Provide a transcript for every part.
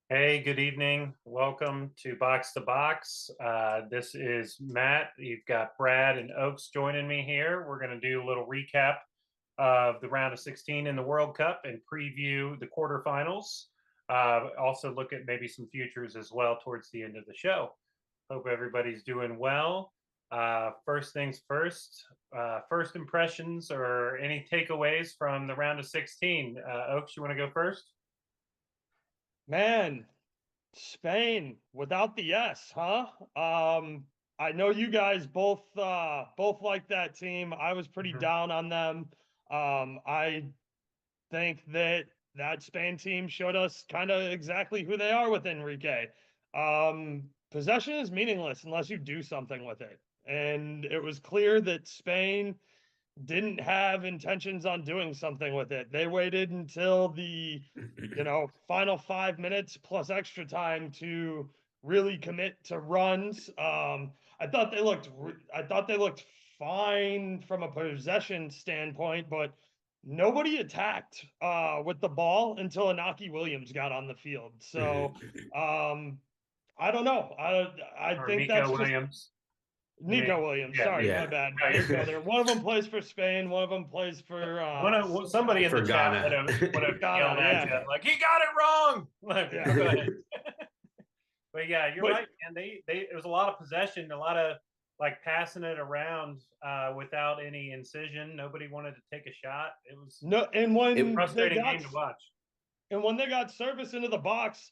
Hey, good evening. Welcome to Box to Box. This is Matt. You've got Brad and Oaks joining me here. We're going to do a little recap of the round of 16 in the World Cup and preview the quarterfinals. Also, look at maybe some futures as well towards the end of the show. Hope everybody's doing well. First things first, first impressions or any takeaways from the round of 16. Oaks, you want to go first? Man, Spain without the S, huh? I know you guys both like that team. I was pretty Mhm. down on them. I think that Spain team showed us kind of exactly who they are with Enrique. Possession is meaningless unless you do something with it. And it was clear that Spain didn't have intentions on doing something with it. They waited until the final 5 minutes plus extra time to really commit to runs. I thought they looked fine from a possession standpoint, but nobody attacked with the ball until Inaki Williams got on the field. So um, I don't know. I Or think that's Nico just Williams? I Nico mean, Williams. yeah, Sorry, Nico. my Yeah. bad. No, I you're didn't know good. there. One of them plays for Spain. One of them plays for Somebody in For the chat would Ghana. have yelled Ghana. at Yeah, you like you got it wrong. yeah. Go ahead. But yeah, you're But right, man. They it was a lot of possession, a lot of like passing it around without any incision. Nobody wanted to take a shot. It was no, a It, frustrating game to watch. when they got service into the box,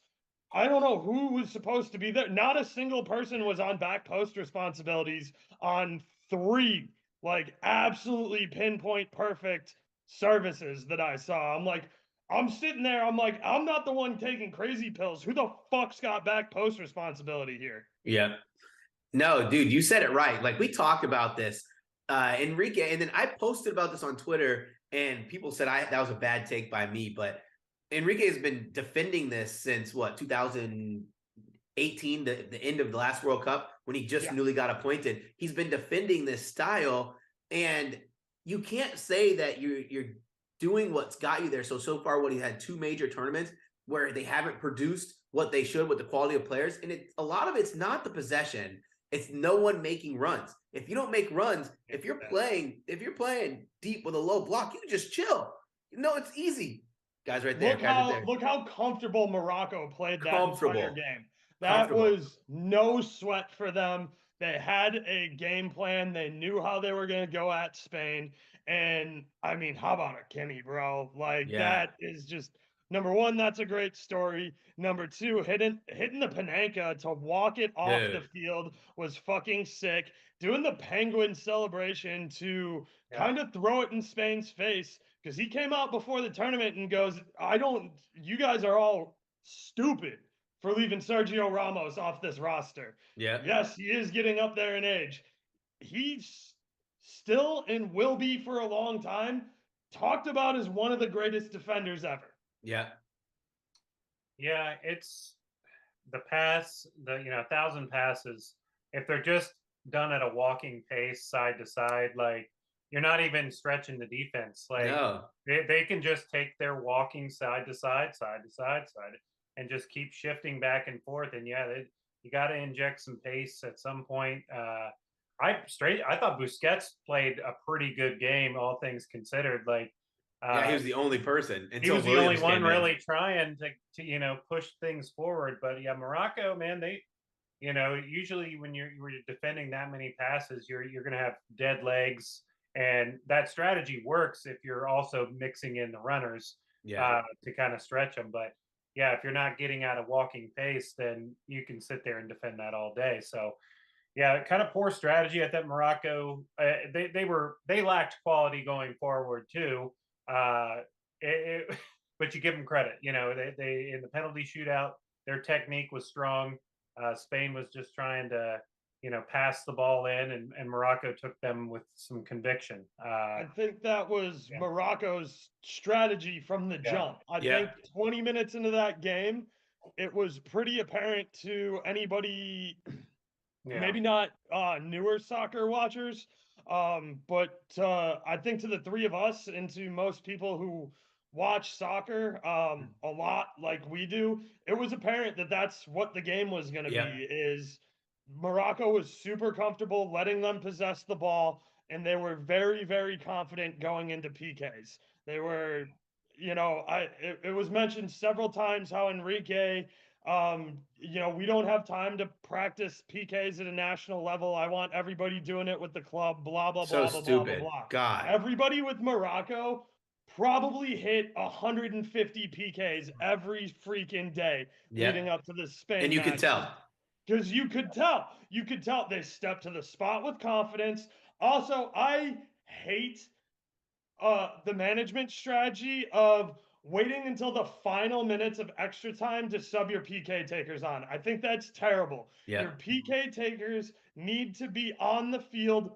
I don't know who was supposed to be there. Not a single person was on back post responsibilities on three like absolutely pinpoint perfect services that I saw. I'm sitting there. I'm like, I'm not the one taking crazy pills. Who the fuck's got back post responsibility here? yeah. No, dude, you said it right. Like we talked about this, Enrique, and then I posted about this on Twitter, and people said I that was a bad take by me, but Enrique has been defending this since what 2018, the end of the last World Cup when he just Yeah. newly got appointed. He's been defending this style, and you can't say that you're doing what's got you there. So far, what he had two major tournaments where they haven't produced what they should with the quality of players, and a lot of it's not the possession. It's no one making runs. If you don't make runs, if you're playing deep with a low block, you can just chill. It's easy. Guys right there. Guys right there. Look how comfortable Morocco played that entire Comfortable. game. That Comfortable. was no sweat for them. They had a game plan. They knew how they were going to go at Spain. And I mean, how about a Kimmy, bro? Like Yeah. that is just number one. That's a great story. Number two, hitting the Panenka to walk it off the Dude. field was fucking sick. Doing the penguin celebration to Yeah. kind of throw it in Spain's face because he came out before the tournament and goes, I don't, you guys are all stupid for leaving Sergio Ramos off this roster. Yeah. Yes, he is getting up there in age. He's still and will be for a long time talked about as one of the greatest defenders ever. Yeah. Yeah, it's the pass, the 1,000 passes. If they're just done at a walking pace, side to side, like you're not even stretching the defense. Like No. they can just take their walking side to side, side to side, side, and just keep shifting back and forth. And yeah, you got to inject some pace at some point. I thought Busquets played a pretty good game, all things considered. Like Yeah, he uh, was the only person he until was the only Williams one came in. really trying to push things forward. But yeah, Morocco, man, they usually when you're defending that many passes, you're going to have dead legs, and that strategy works if you're also mixing in the runners Yeah. to kind of stretch them. But yeah, if you're not getting at a walking pace, then you can sit there and defend that all day. So yeah, kind of poor strategy. I thought Morocco they lacked quality going forward too. Uh, but you give them credit. They in the penalty shootout, their technique was strong. Spain was just trying to pass the ball in, and Morocco took them with some conviction. I think that was Yeah, Morocco's strategy from the yeah, jump. I Yeah. think 20 minutes into that game, it was pretty apparent to anybody yeah, maybe not newer soccer watchers, but I think to the three of us and to most people who watch soccer a lot like we do, it was apparent that that's what the game was going to Yep. be. Is Morocco was super comfortable letting them possess the ball, and they were very, very confident going into PKs. They were, it was mentioned several times how Enrique, we don't have time to practice PKs at a national level. I want everybody doing it with the club, blah, blah, So blah, blah, blah, blah, stupid. blah. God. Everybody with Morocco probably hit 150 PKs every freaking day leading up to the Spain And you match. could tell. Because you could tell they stepped to the spot with confidence. Also, I hate the management strategy of waiting until the final minutes of extra time to sub your PK takers on. I think that's terrible. Yeah. Your PK takers need to be on the field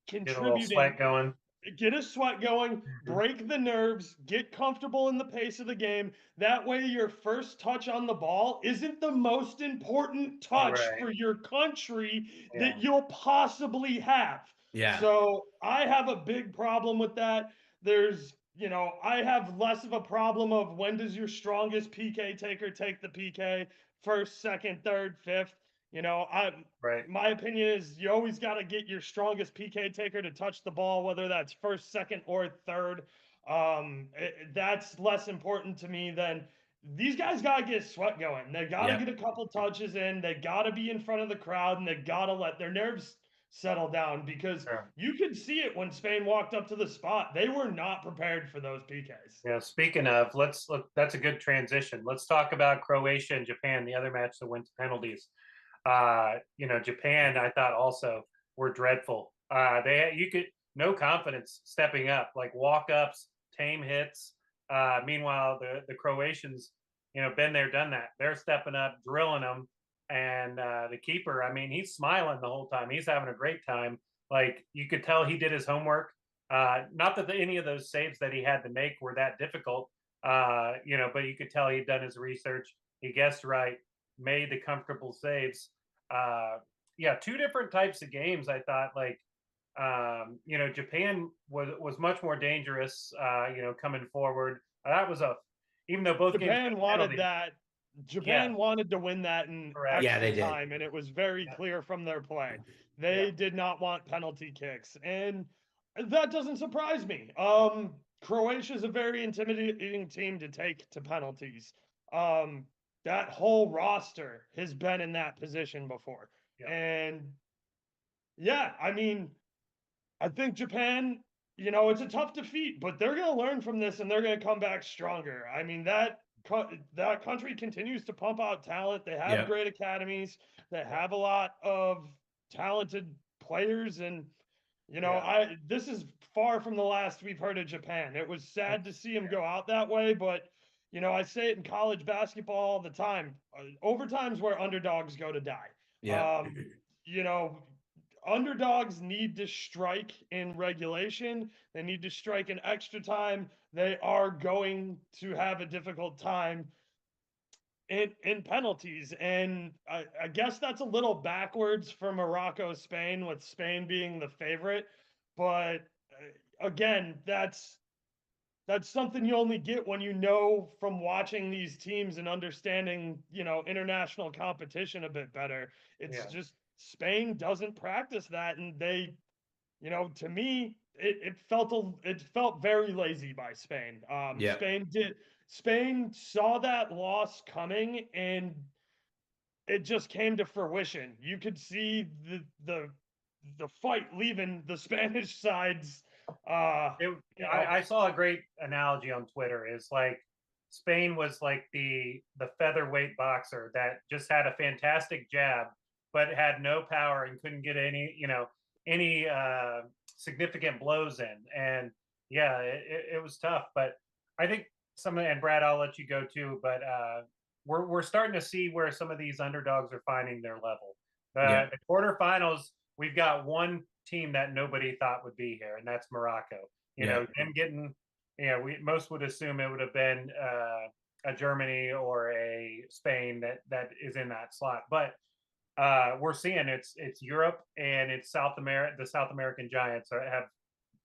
Get a little contributing. sweat going. Get a sweat going, break the nerves, get comfortable in the pace of the game. That way, your first touch on the ball isn't the most important touch Right. for your country Yeah. that you'll possibly have. Yeah. So I have a big problem with that. I have less of a problem of when does your strongest PK taker take the PK, first, second, third, fifth. Right. My opinion is you always got to get your strongest PK taker to touch the ball, whether that's first, second, or third. That's less important to me than these guys got to get sweat going. They got to get a couple touches in. They got to be in front of the crowd, and they got to let their nerves settle down, because you could see it when Spain walked up to the spot. They were not prepared for those PKs. Yeah. Speaking of, let's look. That's a good transition. Let's talk about Croatia and Japan, the other match that went to penalties. Japan, I thought also were dreadful. You could no confidence stepping up, like walk ups, tame hits. Meanwhile, the Croatians, been there, done that. They're stepping up, drilling them, and the keeper, I mean, he's smiling the whole time. He's having a great time. Like you could tell he did his homework. Not that any of those saves that he had to make were that difficult, but you could tell he'd done his research. He guessed right, made the comfortable saves. Two different types of games. I thought Japan was much more dangerous. Coming forward. That was even though both Japan games wanted that. Japan wanted to win that in extra time, and it was very clear from their play. They did not want penalty kicks, and that doesn't surprise me. Croatia is a very intimidating team to take to penalties. That whole roster has been in that position before. And I mean, I think Japan, it's a tough defeat, but they're going to learn from this and they're going to come back stronger. I mean, that country continues to pump out talent. They have great academies. They have a lot of talented players. And, this is far from the last we've heard of Japan. It was sad to see them go out that way, but I say it in college basketball all the time. Overtime's where underdogs go to die. Underdogs need to strike in regulation. They need to strike in extra time. They are going to have a difficult time in penalties. And I guess that's a little backwards for Morocco, Spain, with Spain being the favorite. But again, that's something you only get when from watching these teams and understanding, international competition a bit better. It's just Spain doesn't practice that, and they, to me, it felt very lazy by Spain. Spain saw that loss coming, and it just came to fruition. You could see the fight leaving the Spanish sides. I saw a great analogy on Twitter. It's like Spain was like the featherweight boxer that just had a fantastic jab, but had no power and couldn't get any significant blows in. And it was tough. But I think and Brad, I'll let you go too. But we're starting to see where some of these underdogs are finding their level. The quarterfinals, we've got one team that nobody thought would be here, and that's Morocco. Them getting, most would assume it would have been a Germany or a Spain that is in that slot, but we're seeing it's Europe and it's South America. The South American giants have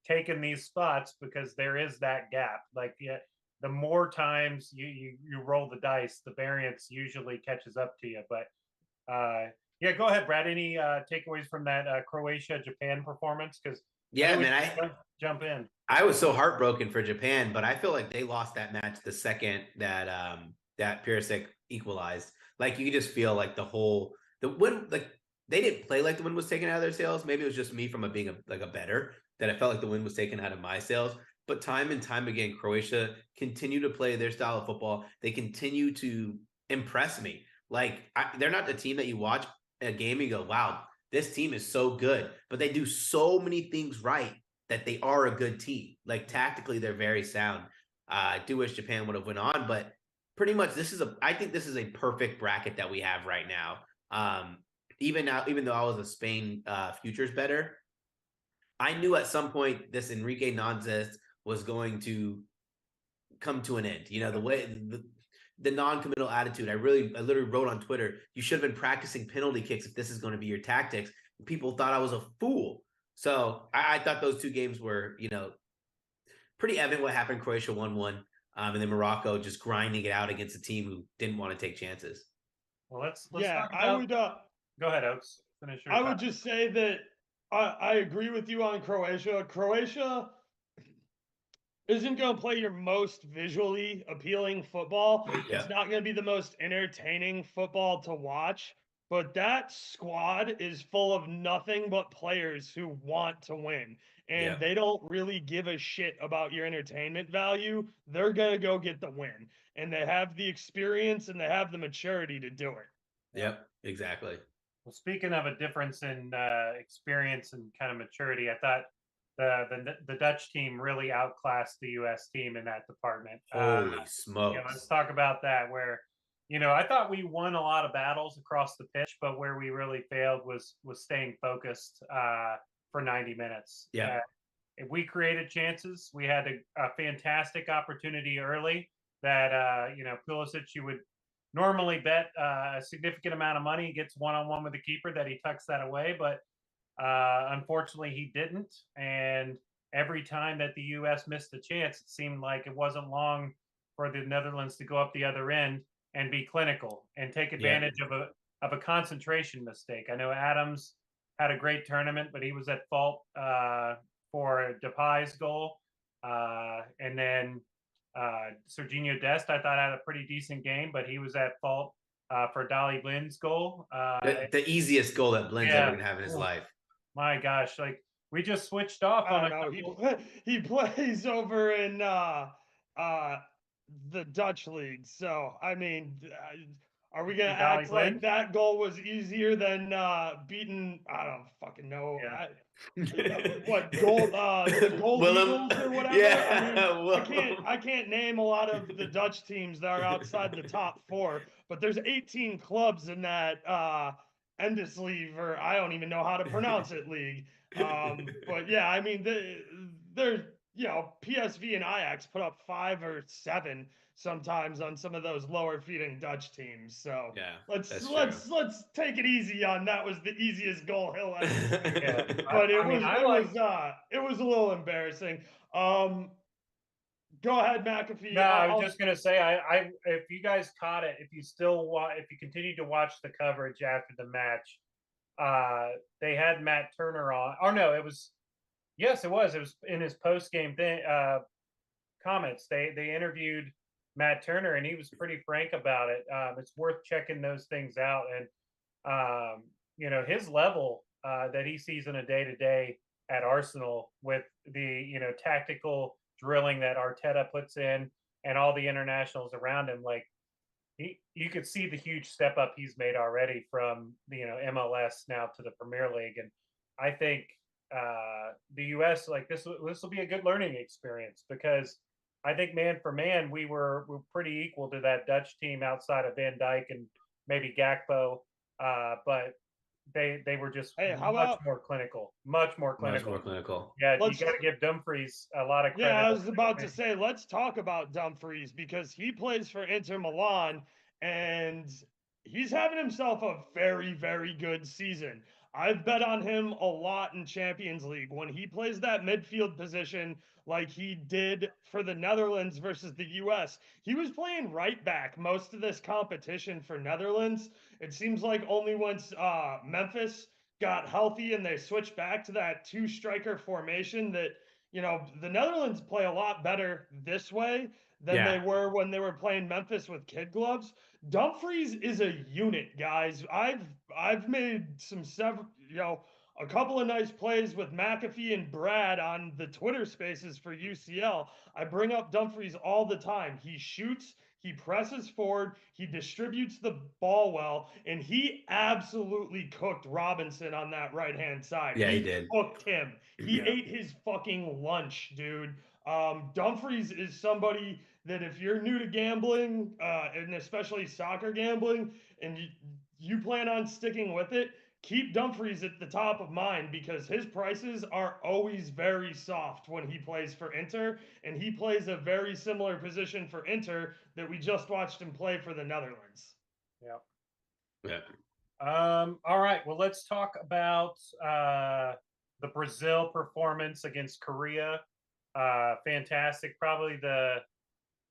taken these spots because there is that gap. Like the more times you roll the dice, the variance usually catches up to you. But yeah, go ahead, Brad. Any takeaways from that Croatia Japan performance? Because Yeah, man, jump in. I was so heartbroken for Japan, but I feel like they lost that match the second that that Perisic equalized. Like you could just feel like the win, like they didn't play like the wind was taken out of their sails. Maybe it was just me from being a better that I felt like the wind was taken out of my sails. But time and time again, Croatia continue to play their style of football. They continue to impress me. Like they're not the team that you watch a game and go, "Wow, this team is so good," but they do so many things right that they are a good team. Like tactically, they're very sound. I do wish Japan would have went on, but pretty much I think this is a perfect bracket that we have right now. Even though I was a Spain futures better, I knew at some point this Enrique nonsense was going to come to an end. You know, the non-committal attitude. I literally wrote on Twitter, you should have been practicing penalty kicks if this is going to be your tactics. People thought I was a fool. So I thought those two games were, pretty evident what happened. Croatia 1-1, and then Morocco just grinding it out against a team who didn't want to take chances. Well, let's yeah, talk about... I would. Go ahead, Oaks. Finish your I would just say that I agree with you on Croatia. Croatia isn't going to play your most visually appealing football. Yeah. It's not going to be the most entertaining football to watch. But that squad is full of nothing but players who want to win. And they don't really give a shit about your entertainment value. They're going to go get the win. And they have the experience and they have the maturity to do it. Yep, exactly. Well, speaking of a difference in experience and kind of maturity, I thought the Dutch team really outclassed the U.S. team in that department. Holy smokes. Let's talk about that, where I thought we won a lot of battles across the pitch, but where we really failed was staying focused for 90 minutes. Yeah. If we created chances, we had a fantastic opportunity early that, Pulisic, you would normally bet a significant amount of money, gets one-on-one with the keeper, that he tucks that away. But unfortunately, he didn't. And every time that the U.S. missed a chance, it seemed like it wasn't long for the Netherlands to go up the other end and be clinical and take advantage of a concentration mistake. I know Adams had a great tournament, but he was at fault for Depay's goal. And then Serginho Dest, I thought, had a pretty decent game, but he was at fault for Dali Blind's goal. The easiest goal that Blind's ever going to have in his life. My gosh, like we just switched off on he plays over in the Dutch league. So, I mean, are we going to act like that goal was easier than beating, I don't fucking know. Yeah. What goal, the Gold Eagles or whatever? Yeah, I mean, I can't name a lot of the Dutch teams that are outside the top four, but there's 18 clubs in that Endesleeve, or I don't even know how to pronounce it, league. But yeah, I mean, they're PSV and Ajax put up 5 or 7 sometimes on some of those lower feeding Dutch teams. So yeah, let's take it easy on that. Was the easiest goal he'll ever see. But it was a little embarrassing. Go ahead, Matkafee. No, I was just gonna say, I if you guys caught it, if you continue to watch the coverage after the match, they had Matt Turner on. Oh no, it was in his post game comments. They interviewed Matt Turner, and he was pretty frank about it. It's worth checking those things out, and his level that he sees in a day-to-day at Arsenal with the tactical drilling that Arteta puts in and all the internationals around him, like you could see the huge step up he's made already from the MLS now to the Premier League. And I think the US, like this will be a good learning experience, because I think man for man we're pretty equal to that Dutch team outside of Van Dijk and maybe Gakpo, but they were just much more clinical. Yeah, you got to give Dumfries a lot of credit. Yeah, I was about to say, let's talk about Dumfries, because he plays for Inter Milan and he's having himself a very, very good season. I've bet on him a lot in Champions League. When he plays that midfield position like he did for the Netherlands versus the US, he was playing right back most of this competition for Netherlands. It seems like only once Memphis got healthy and they switched back to that two striker formation that, the Netherlands play a lot better this way than they were when they were playing Memphis with kid gloves. Dumfries is a unit, guys. I've made a couple of nice plays with Matkafee and Brad on the Twitter Spaces for UCL. I bring up Dumfries all the time. He shoots, he presses forward, he distributes the ball well, and he absolutely cooked Robinson on that right-hand side. Yeah, he did. Cooked him. He ate his fucking lunch, dude. Dumfries is somebody that if you're new to gambling, and especially soccer gambling, and you plan on sticking with it, keep Dumfries at the top of mind because his prices are always very soft when he plays for Inter, and he plays a very similar position for Inter that we just watched him play for the Netherlands. Yeah. All right. Well, let's talk about the Brazil performance against Korea. Fantastic. Probably the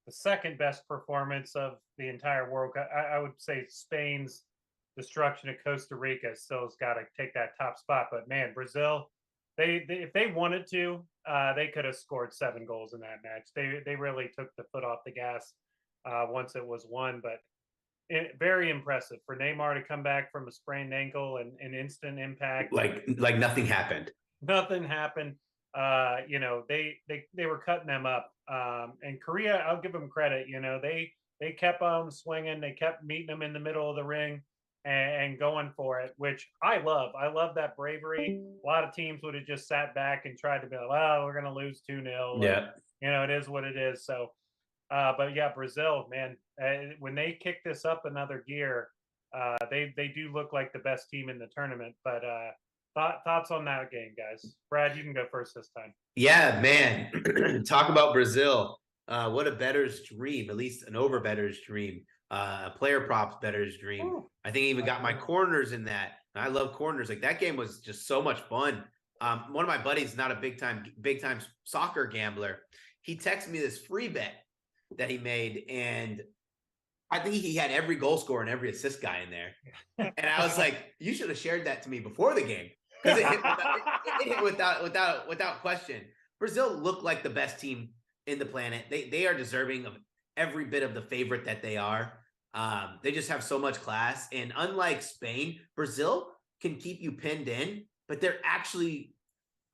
second best performance of the entire World Cup. I would say Spain's destruction of Costa Rica still has got to take that top spot. But man, Brazil, they if they wanted to, they could have scored 7 goals in that match. They really took the foot off the gas once it was won. But very impressive for Neymar to come back from a sprained ankle and an instant impact. Like nothing happened. Nothing happened. They were cutting them up. And Korea, I'll give them credit. They kept on swinging. They kept meeting them in the middle of the ring and going for it, which I love. I love that bravery. A lot of teams would have just sat back and tried to be like, well, we're going to lose 2-0. Yeah. It is what it is. So, but yeah, Brazil, man, when they kick this up another gear, they do look like the best team in the tournament. But thoughts on that game, guys? Brad, you can go first this time. Yeah, man. Talk about Brazil. What a bettor's dream, at least an over bettor's dream. A player props bettor's dream. Ooh. I think I even got my corners in that. I love corners. Like that game was just so much fun. One of my buddies, not a big time soccer gambler, he texted me this free bet that he made, and I think he had every goal scorer and every assist guy in there. And I was like, you should have shared that to me before the game. Because it hit without question. Brazil looked like the best team in the planet. They are deserving of every bit of the favorite that they are. They just have so much class. And unlike Spain, Brazil can keep you pinned in, but they're actually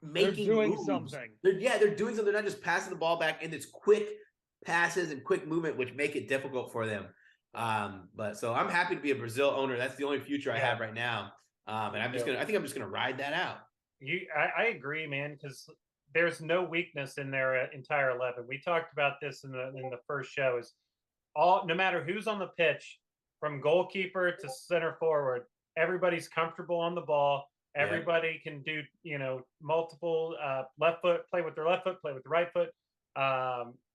doing moves. Something. They're doing something. They're not just passing the ball back, and it's quick passes and quick movement, which make it difficult for them. But so I'm happy to be a Brazil owner. That's the only future I have right now. And I think I'm just gonna ride that out. I agree, man, because there's no weakness in their entire 11. We talked about this in the first show. Is no matter who's on the pitch, from goalkeeper to center forward, everybody's comfortable on the ball. Everybody can do multiple left foot, play with their left foot, play with the right foot.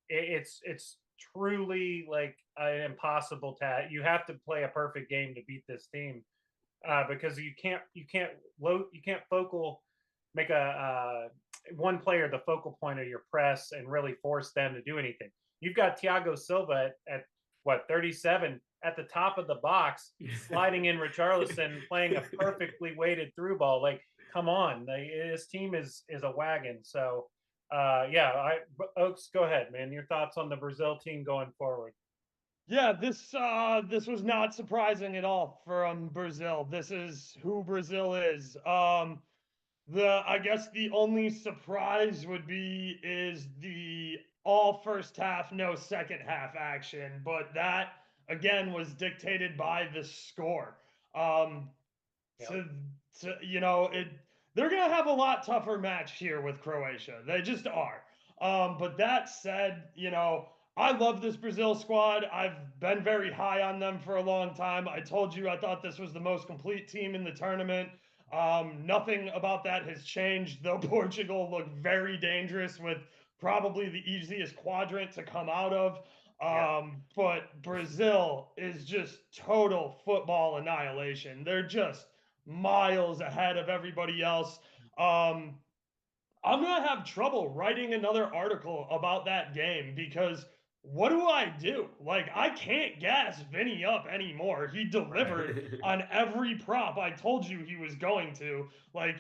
It's truly like an impossible task. You have to play a perfect game to beat this team. Because you can't make a one player the focal point of your press and really force them to do anything. You've got Thiago Silva at what 37 at the top of the box, sliding in Richarlison, playing a perfectly weighted through ball. Like, come on, this team is a wagon. So, Oaks, go ahead, man. Your thoughts on the Brazil team going forward? Yeah, this was not surprising at all from Brazil. This is who Brazil is. I guess the only surprise would be is the all first half, no second half action, but that again was dictated by the score. They're gonna have a lot tougher match here with Croatia. They just are. But that said, I love this Brazil squad. I've been very high on them for a long time. I told you I thought this was the most complete team in the tournament. Nothing about that has changed, though Portugal looked very dangerous with probably the easiest quadrant to come out of. But Brazil is just total football annihilation. They're just miles ahead of everybody else. I'm gonna have trouble writing another article about that game because what do I do? Like, I can't gas Vinny up anymore. He delivered on every prop I told you he was going to. Like,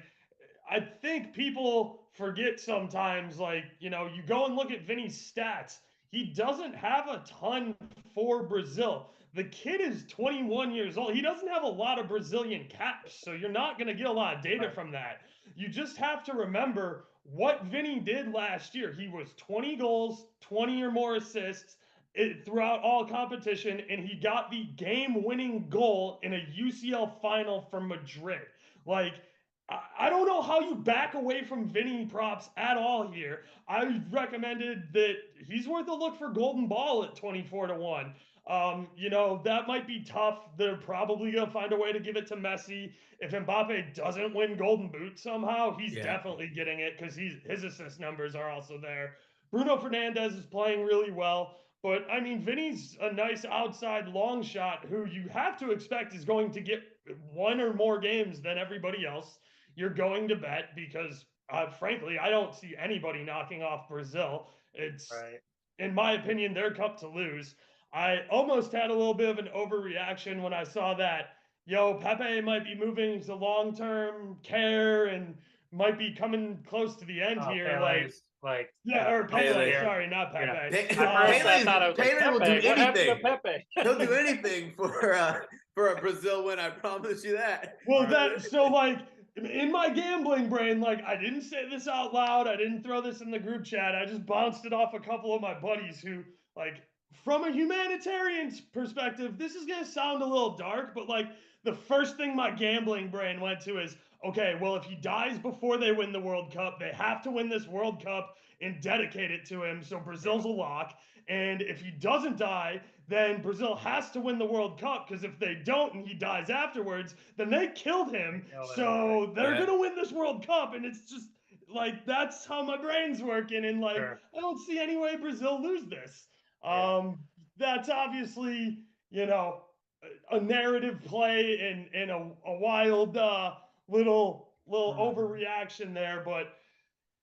I think people forget sometimes, like, you go and look at Vinny's stats. He doesn't have a ton for Brazil. The kid is 21 years old. He doesn't have a lot of Brazilian caps, so you're not going to get a lot of data from that. You just have to remember what Vinny did last year. He was 20 goals, 20 or more assists throughout all competition, and he got the game-winning goal in a UCL final for Madrid. Like, I don't know how you back away from Vinny props at all here. I recommended that he's worth a look for Golden Ball at 24-1. That might be tough. They're probably going to find a way to give it to Messi. If Mbappe doesn't win Golden Boot somehow, he's definitely getting it because his assist numbers are also there. Bruno Fernandes is playing really well. But I mean, Vinny's a nice outside long shot who you have to expect is going to get one or more games than everybody else. You're going to bet because, frankly, I don't see anybody knocking off Brazil. It's, in my opinion, their cup to lose. I almost had a little bit of an overreaction when I saw that, Pepe might be moving to long-term care and might be coming close to the end here. Pele's, Or Pele, sorry, not Pepe. Pele will do anything. Pepe? He'll do anything for a Brazil win. I promise you that. Well, in my gambling brain, I didn't say this out loud. I didn't throw this in the group chat. I just bounced it off a couple of my buddies who, from a humanitarian perspective, this is going to sound a little dark, but the first thing my gambling brain went to is, okay, well, if he dies before they win the World Cup, they have to win this World Cup and dedicate it to him. So Brazil's a lock. And if he doesn't die, then Brazil has to win the World Cup because if they don't and he dies afterwards, then they killed him. So they're going to win this World Cup. And it's just that's how my brain's working. And I don't see any way Brazil lose this. That's obviously, a narrative play and a wild little overreaction there. But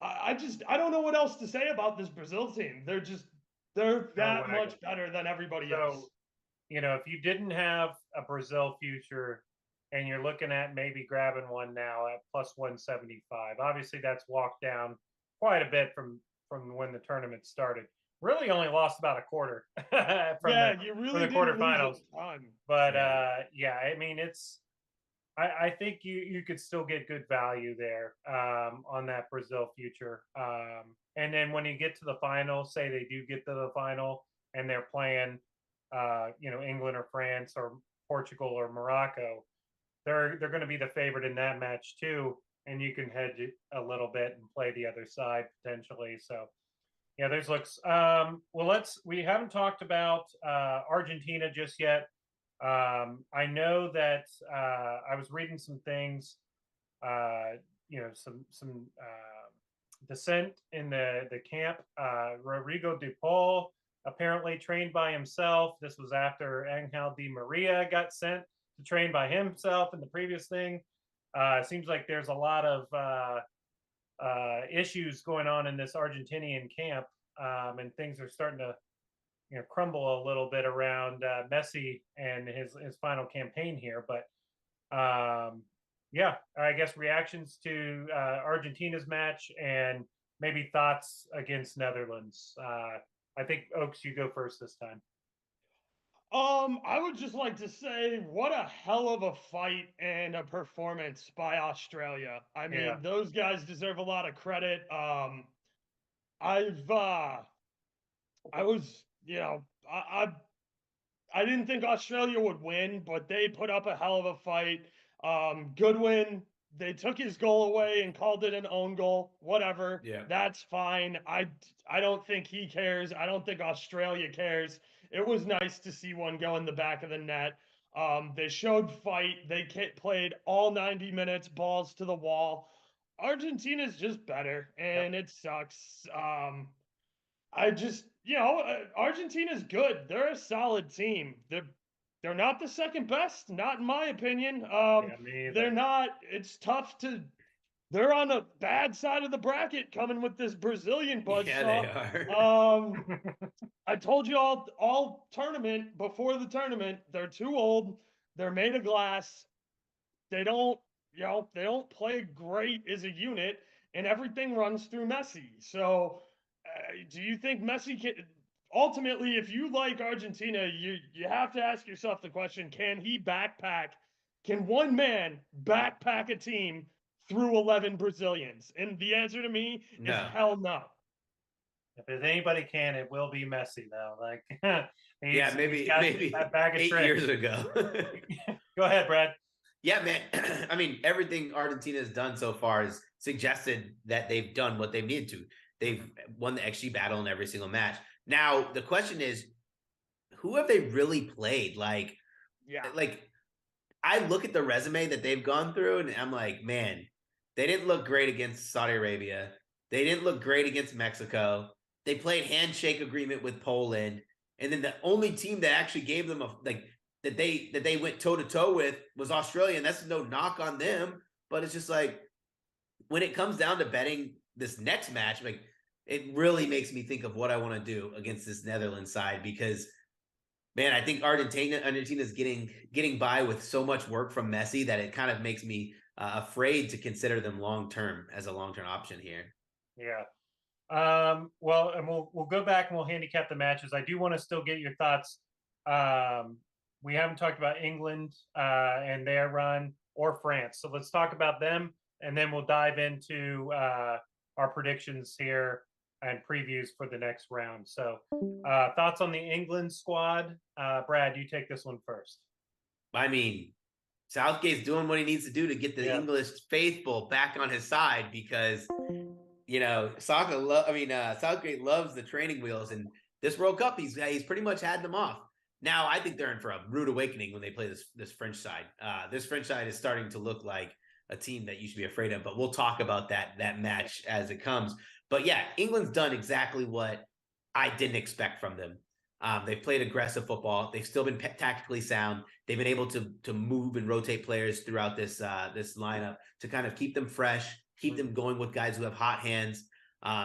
I don't know what else to say about this Brazil team. They're that much better than everybody else. If you didn't have a Brazil future and you're looking at maybe grabbing one now at plus 175, obviously that's walked down quite a bit from when the tournament started. Really only lost about a quarter from the quarterfinals. But I mean, I think you could still get good value there on that Brazil future. And then when you get to the final, say they do get to the final and they're playing, England or France or Portugal or Morocco, they're going to be the favorite in that match too. And you can hedge it a little bit and play the other side potentially. So yeah, there's looks. We haven't talked about Argentina just yet. I know that I was reading some things, some dissent in the camp. Rodrigo de Paul apparently trained by himself. This was after Angel Di Maria got sent to train by himself in the previous thing. Seems like there's a lot of issues going on in this Argentinian camp, and things are starting to crumble a little bit around Messi and his final campaign here. But I guess reactions to Argentina's match and maybe thoughts against Netherlands. I think Oaks, you go first this time. I would just like to say what a hell of a fight and a performance by Australia. I mean, those guys deserve a lot of credit. I didn't think Australia would win, but they put up a hell of a fight. Good win. They took his goal away and called it an own goal. Whatever. Yeah. That's fine. I don't think he cares. I don't think Australia cares. It was nice to see one go in the back of the net. They showed fight. They played all 90 minutes, balls to the wall. Argentina's just better, and it sucks. Argentina's good. They're a solid team. They're not the second best, not in my opinion. Yeah, me either. They're not. It's tough to. They're on the bad side of the bracket coming with this Brazilian Yeah, buzzsaw. they are. I told you all tournament before the tournament. They're too old. They're made of glass. They don't, they don't play great as a unit, and everything runs through Messi. So, do you think Messi can? Ultimately, if you like Argentina, you have to ask yourself the question: Can he backpack? Can one man backpack a team through 11 Brazilians? And the answer to me is No. hell no. If anybody can, it will be Messi though. Like, Yeah, maybe that bag of 8 tricks. years ago. Go ahead, Brad. Yeah, man. I mean, everything Argentina has done so far has suggested that they've done what they've needed to. They've won the XG battle in every single match. Now, the question is, who have they really played? Like, I look at the resume that they've gone through, and I'm like, man, they didn't look great against Saudi Arabia. They didn't look great against Mexico. They played handshake agreement with Poland, and then the only team that actually gave them that they went toe to toe with was Australia, and that's no knock on them. But it's just like when it comes down to betting this next match, like it really makes me think of what I want to do against this Netherlands side because man, I think Argentina's getting by with so much work from Messi that it kind of makes me afraid to consider them long term as a long term option here. Yeah. Well, and we'll go back and we'll handicap the matches. I do want to still get your thoughts. We haven't talked about England and their run or France, so let's talk about them, and then we'll dive into our predictions here and previews for the next round. So, thoughts on the England squad? Brad, you take this one first. I mean, Southgate's doing what he needs to do to get the English faithful back on his side because Southgate loves the training wheels, and this World Cup he's pretty much had them off. Now I think they're in for a rude awakening when they play this French side. This French side is starting to look like a team that you should be afraid of, but we'll talk about that match as it comes. But yeah, England's done exactly what I didn't expect from them. They've played aggressive football. They've still been tactically sound. They've been able to move and rotate players throughout this lineup to kind of keep them fresh, keep them going with guys who have hot hands.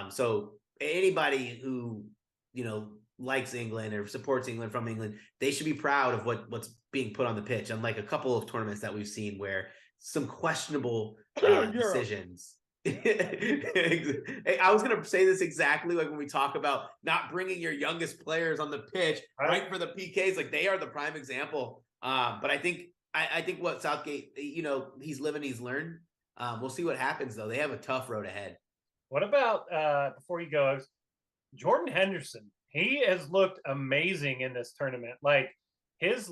So anybody who likes England or supports England from England, they should be proud of what's being put on the pitch. Unlike a couple of tournaments that we've seen where some questionable decisions. I was going to say this exactly like when we talk about not bringing your youngest players on the pitch right for the PKs, like they are the prime example. But I think what Southgate, he's living, he's learned. We'll see what happens though. They have a tough road ahead. What about before you go, Jordan Henderson? He has looked amazing in this tournament. Like he's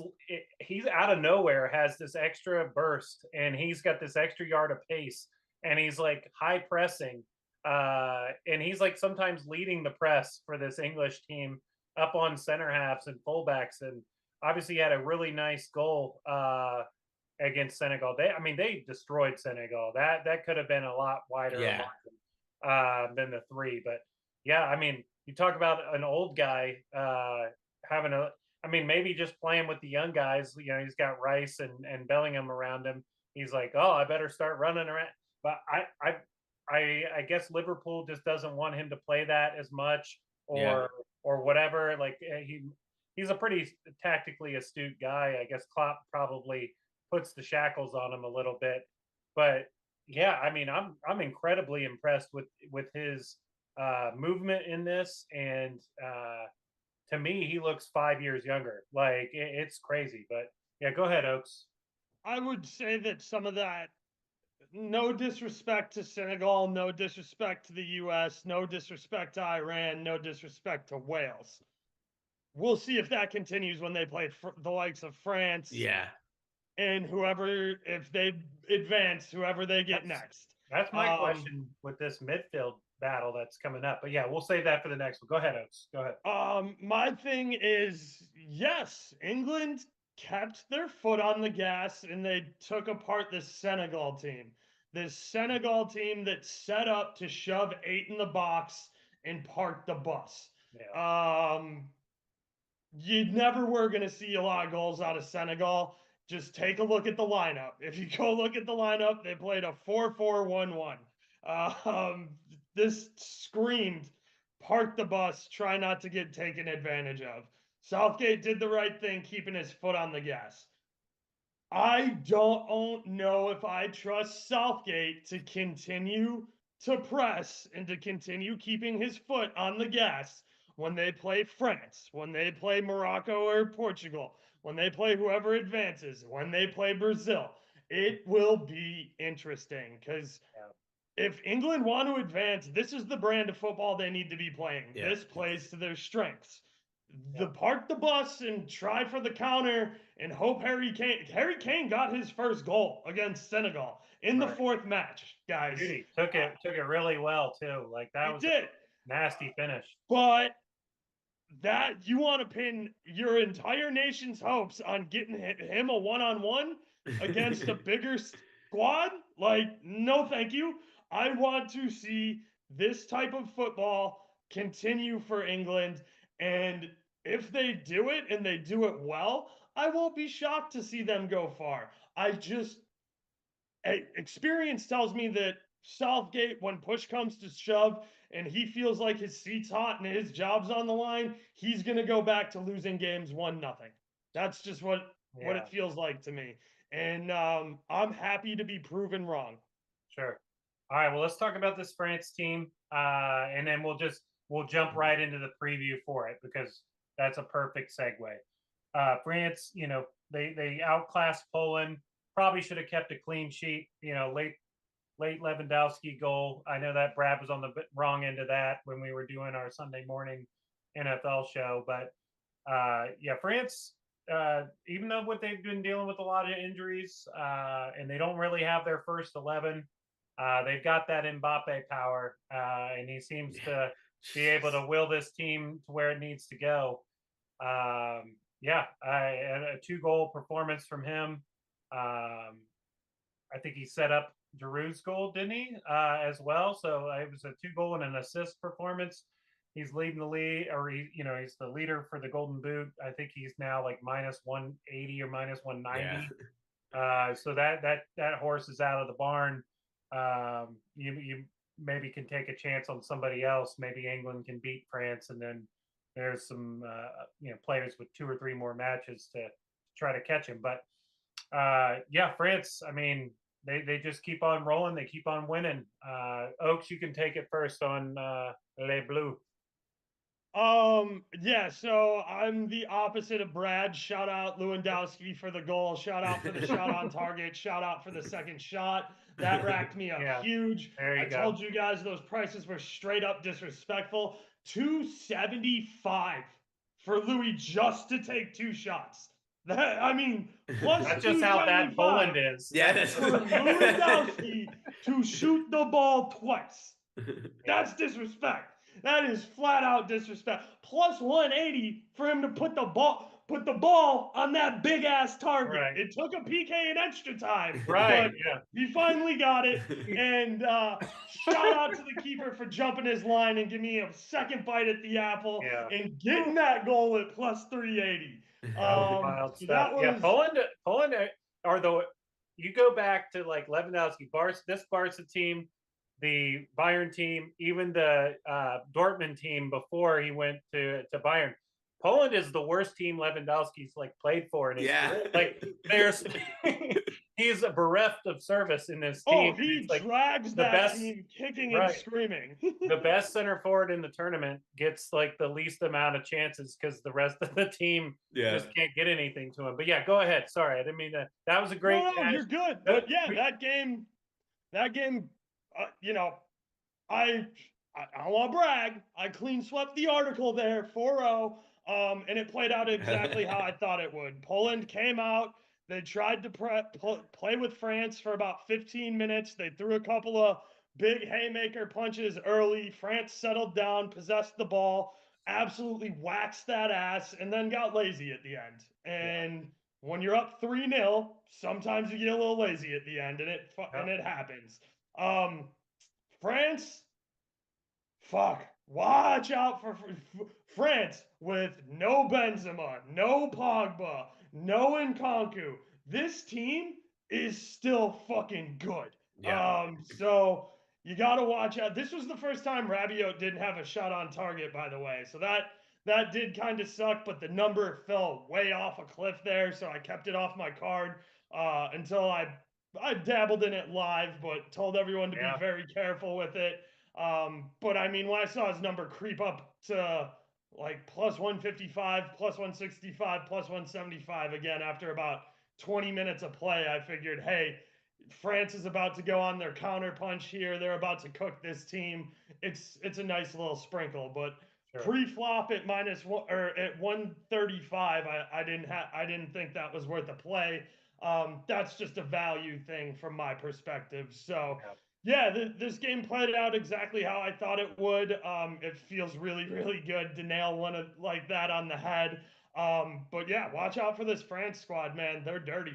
out of nowhere has this extra burst, and he's got this extra yard of pace, and he's like high pressing, and he's like sometimes leading the press for this English team up on center halves and fullbacks, and obviously he had a really nice goal against Senegal. They destroyed Senegal. That could have been a lot wider than the three, but yeah, I mean, you talk about an old guy having maybe just playing with the young guys. He's got Rice and Bellingham around him. He's like, oh, I better start running around. But I guess Liverpool just doesn't want him to play that as much or whatever. Like he's a pretty tactically astute guy. I guess Klopp probably puts the shackles on him a little bit. But yeah, I mean, I'm incredibly impressed with his movement in this, and to me he looks 5 years younger. Like it's crazy. But yeah, go ahead, Oaks. I would say that some of that, no disrespect to Senegal, no disrespect to the US, no disrespect to Iran, no disrespect to Wales. We'll see if that continues when they play the likes of France and whoever, if they advance, whoever they get next. That's my question with this midfield battle that's coming up. But yeah, we'll save that for the next one. Go ahead, Oaks. Go ahead. My thing is, yes, England kept their foot on the gas and they took apart this Senegal team. This Senegal team that's set up to shove 8 in the box and park the bus. you never were going to see a lot of goals out of Senegal. Just take a look at the lineup. If you go look at the lineup, they played a 4-4-1-1. This screamed, park the bus, try not to get taken advantage of. Southgate did the right thing, keeping his foot on the gas. I don't know if I trust Southgate to continue to press and to continue keeping his foot on the gas when they play France, when they play Morocco or Portugal, when they play whoever advances, when they play Brazil. It will be interesting because if England want to advance, this is the brand of football they need to be playing. Yeah. This plays to their strengths. Yeah. Park the bus and try for the counter and hope Harry Kane got his first goal against Senegal in the Right. fourth match, guys. Dude, took it really well too. Like that He was did. a nasty finish. But that you want to pin your entire nation's hopes on getting him a one-on-one against a bigger squad? Like, no, thank you. I want to see this type of football continue for England. And if they do it and they do it well, I won't be shocked to see them go far. Experience tells me that Southgate, when push comes to shove and he feels like his seat's hot and his job's on the line, he's going to go back to losing games 1-0. That's just what it feels like to me. And I'm happy to be proven wrong. Sure. All right. Well, let's talk about this France team, and then we'll jump right into the preview for it because that's a perfect segue. France, they outclassed Poland. Probably should have kept a clean sheet. Late Lewandowski goal. I know that Brad was on the wrong end of that when we were doing our Sunday morning NFL show, but France. Even though what they've been dealing with a lot of injuries, and they don't really have their first 11, they've got that Mbappe power, and he seems to be able to will this team to where it needs to go. A 2-goal performance from him. I think he set up Giroud's goal, didn't he? As well. So it was a 2-goal and an assist performance. He's leading the league, or he's the leader for the Golden Boot. I think he's now like minus 180 or minus 190. Yeah. So that horse is out of the barn. You maybe can take a chance on somebody else. Maybe England can beat France, and then there's some players with 2 or 3 more matches to try to catch him. But France. I mean, they just keep on rolling. They keep on winning. Oaks, you can take it first on Les Bleus. So I'm the opposite of Brad. Shout out Lewandowski for the goal. Shout out for the shot on target. Shout out for the second shot. That racked me up huge. I told you guys those prices were straight up disrespectful. $275 for Louis just to take 2 shots. Plus that's just how bad Poland is. Yeah, that's for Lewandowski to shoot the ball twice. That's disrespect. That is flat out disrespect. Plus 180 for him to put the ball on that big ass target. Right. It took a PK in extra time. Right. But he finally got it. And shout out to the keeper for jumping his line and giving me a second bite at the apple and getting that goal at plus 380. Wild stuff. Poland are you go back to like Lewandowski, this Barca team, the Bayern team, even the Dortmund team before he went to Bayern. Poland is the worst team Lewandowski's like played for in his career. Like he's bereft of service in this team. Oh, he drags that team kicking and screaming. The best center forward in the tournament gets like the least amount of chances because the rest of the team just can't get anything to him. But go ahead. Sorry, I didn't mean that. That was a great. No, you're good. But that game. I don't want to brag. I clean swept the article there, 4-0, and it played out exactly how I thought it would. Poland came out. They tried to play with France for about 15 minutes. They threw a couple of big haymaker punches early. France settled down, possessed the ball, absolutely waxed that ass, and then got lazy at the end. And when you're up 3-0, sometimes you get a little lazy at the end, and it happens. France, watch out for France with no Benzema, no Pogba, no Nkunku. This team is still fucking good. Yeah. So you got to watch out. This was the first time Rabiot didn't have a shot on target, by the way. So that did kind of suck, but the number fell way off a cliff there, so I kept it off my card until I dabbled in it live, but told everyone to be Yeah. very careful with it. But I mean, when I saw his number creep up to like plus 155, plus 165, plus 175 again after about 20 minutes of play, I figured, hey, France is about to go on their counter punch here. They're about to cook this team. It's a nice little sprinkle, but Sure. pre-flop at minus one or at 135, I didn't think that was worth a play. That's just a value thing from my perspective. So yeah, this game played out exactly how I thought it would. It feels really, really good to nail one like that on the head. But yeah, watch out for this France squad, man. They're dirty.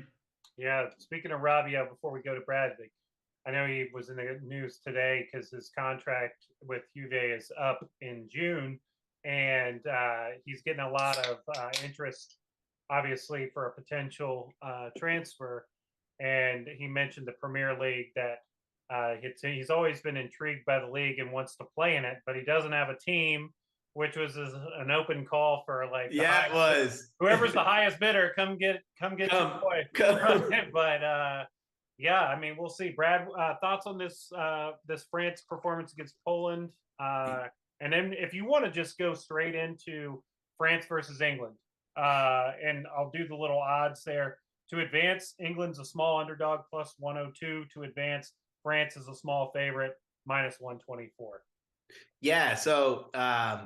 Yeah. Speaking of Rabia, before we go to Bradley, I know he was in the news today because his contract with Juve is up in June, and he's getting a lot of interest, obviously, for a potential transfer. And he mentioned the Premier League that he's always been intrigued by the league and wants to play in it, but he doesn't have a team, which was an open call for like Yeah, it was. whoever's the highest bidder, come get your boy. But yeah, I mean, we'll see. Brad, thoughts on this this France performance against Poland, and then if you want to just go straight into France versus England, and I'll do the little odds there. To advance, England's a small underdog plus 102. To advance, France is a small favorite minus 124. Yeah, so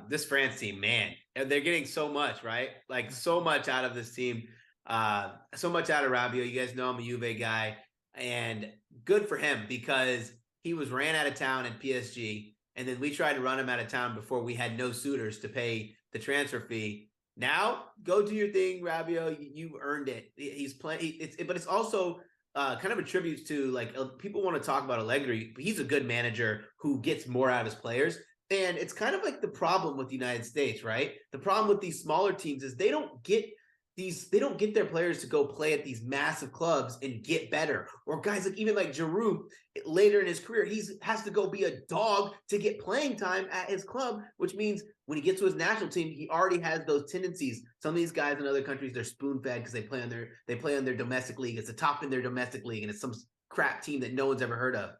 this France team, man, they're getting so much, right? Like so much out of this team, so much out of Rabiot. You guys know I'm a Juve guy, and good for him because he was ran out of town at PSG, and then we tried to run him out of town before we had no suitors to pay the transfer fee. Now, go do your thing, Rabiot. You earned it. He's playing. But it's also kind of a tribute to like people want to talk about Allegri, but he's a good manager who gets more out of his players. And it's kind of like the problem with the United States, right? The problem with these smaller teams is they don't get their players to go play at these massive clubs and get better. Or guys like even like Giroud later in his career, has to go be a dog to get playing time at his club, which means when he gets to his national team, he already has those tendencies. Some of these guys in other countries, they're spoon-fed because they play on their domestic league. It's the top in their domestic league, and it's some crap team that no one's ever heard of.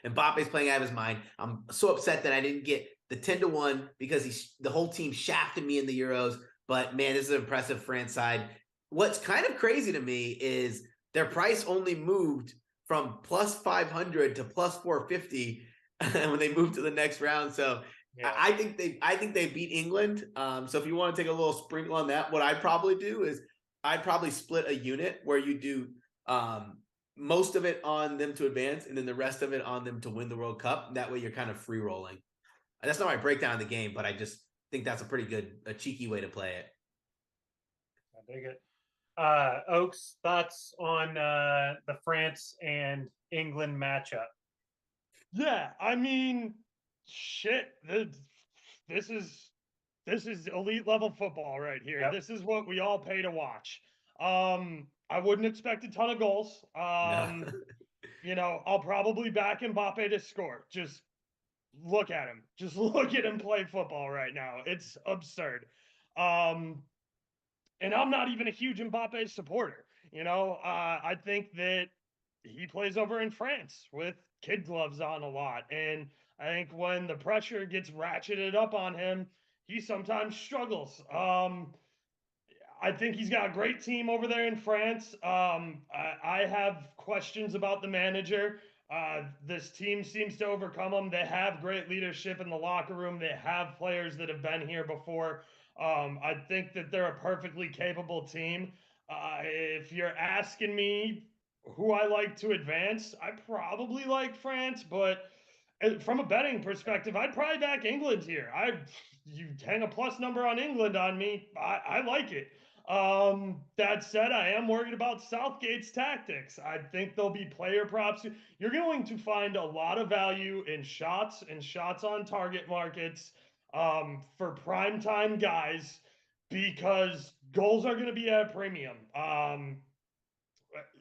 Mbappe's playing out of his mind. I'm so upset that I didn't get the 10-1 because the whole team shafted me in the Euros. But man, this is an impressive France side. What's kind of crazy to me is their price only moved from plus 500 to plus 450 when they moved to the next round. So yeah. I think they beat England. So if you want to take a little sprinkle on that, what I'd probably do is I'd probably split a unit where you do most of it on them to advance and then the rest of it on them to win the World Cup. That way you're kind of free rolling. That's not my breakdown of the game, but I just think that's a cheeky way to play it. I dig it. Oaks, thoughts on the France and England matchup? Yeah, I mean, shit. This is elite level football right here. Yep. This is what we all pay to watch. I wouldn't expect a ton of goals. No. You know, I'll probably back Mbappe to score. Just look at him. Just look at him play football right now. It's absurd. And I'm not even a huge Mbappe supporter. You know, I think that he plays over in France with kid gloves on a lot. And I think when the pressure gets ratcheted up on him, he sometimes struggles. I think he's got a great team over there in France. I have questions about the manager. This team seems to overcome them. They have great leadership in the locker room. They have players that have been here before. I think that they're a perfectly capable team. If you're asking me who I like to advance, I probably like France, but from a betting perspective, I'd probably back England here. You hang a plus number on England on me. I like it. That said, I am worried about Southgate's tactics. I think there'll be player props. You're going to find a lot of value in shots and shots on target markets for primetime guys because goals are going to be at a premium.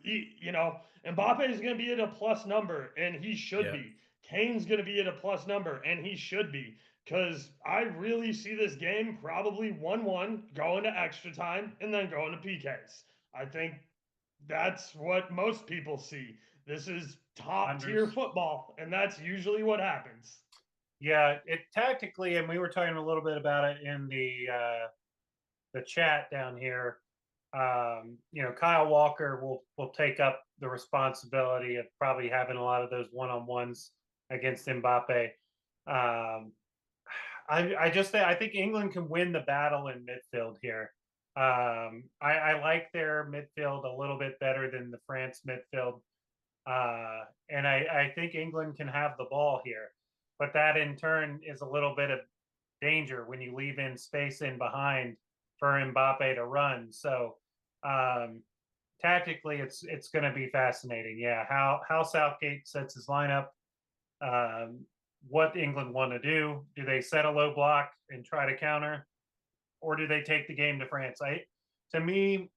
You know, Mbappe is going to be at a plus number, and he should be. Kane's going to be at a plus number, and he should be. Because I really see this game probably 1-1, going to extra time, and then going to PKs. I think that's what most people see. This is top tier football, and that's usually what happens. Yeah, it tactically, and we were talking a little bit about it in the chat down here. You know, Kyle Walker will take up the responsibility of probably having a lot of those one-on-ones against Mbappe. I think England can win the battle in midfield here. I like their midfield a little bit better than the France midfield. And I think England can have the ball here. But that in turn is a little bit of danger when you leave in space in behind for Mbappe to run. So tactically it's going to be fascinating. Yeah, how Southgate sets his lineup. What England want to do. Do they set a low block and try to counter, or do they take the game to France? To me,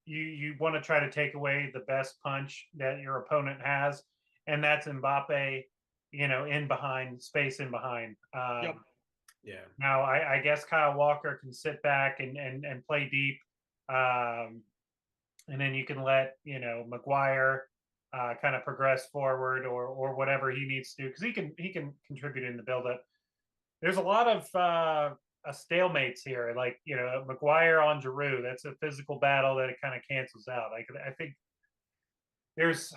you want to try to take away the best punch that your opponent has, and that's Mbappe, you know, in behind, space in behind. Yep. Yeah. Now, I guess Kyle Walker can sit back and play deep, and then you can let, you know, Maguire kind of progress forward or whatever he needs to do, because he can contribute in the buildup. There's a lot of stalemates here, like, you know, Maguire on Giroud. That's a physical battle that it kind of cancels out. Like, I think there's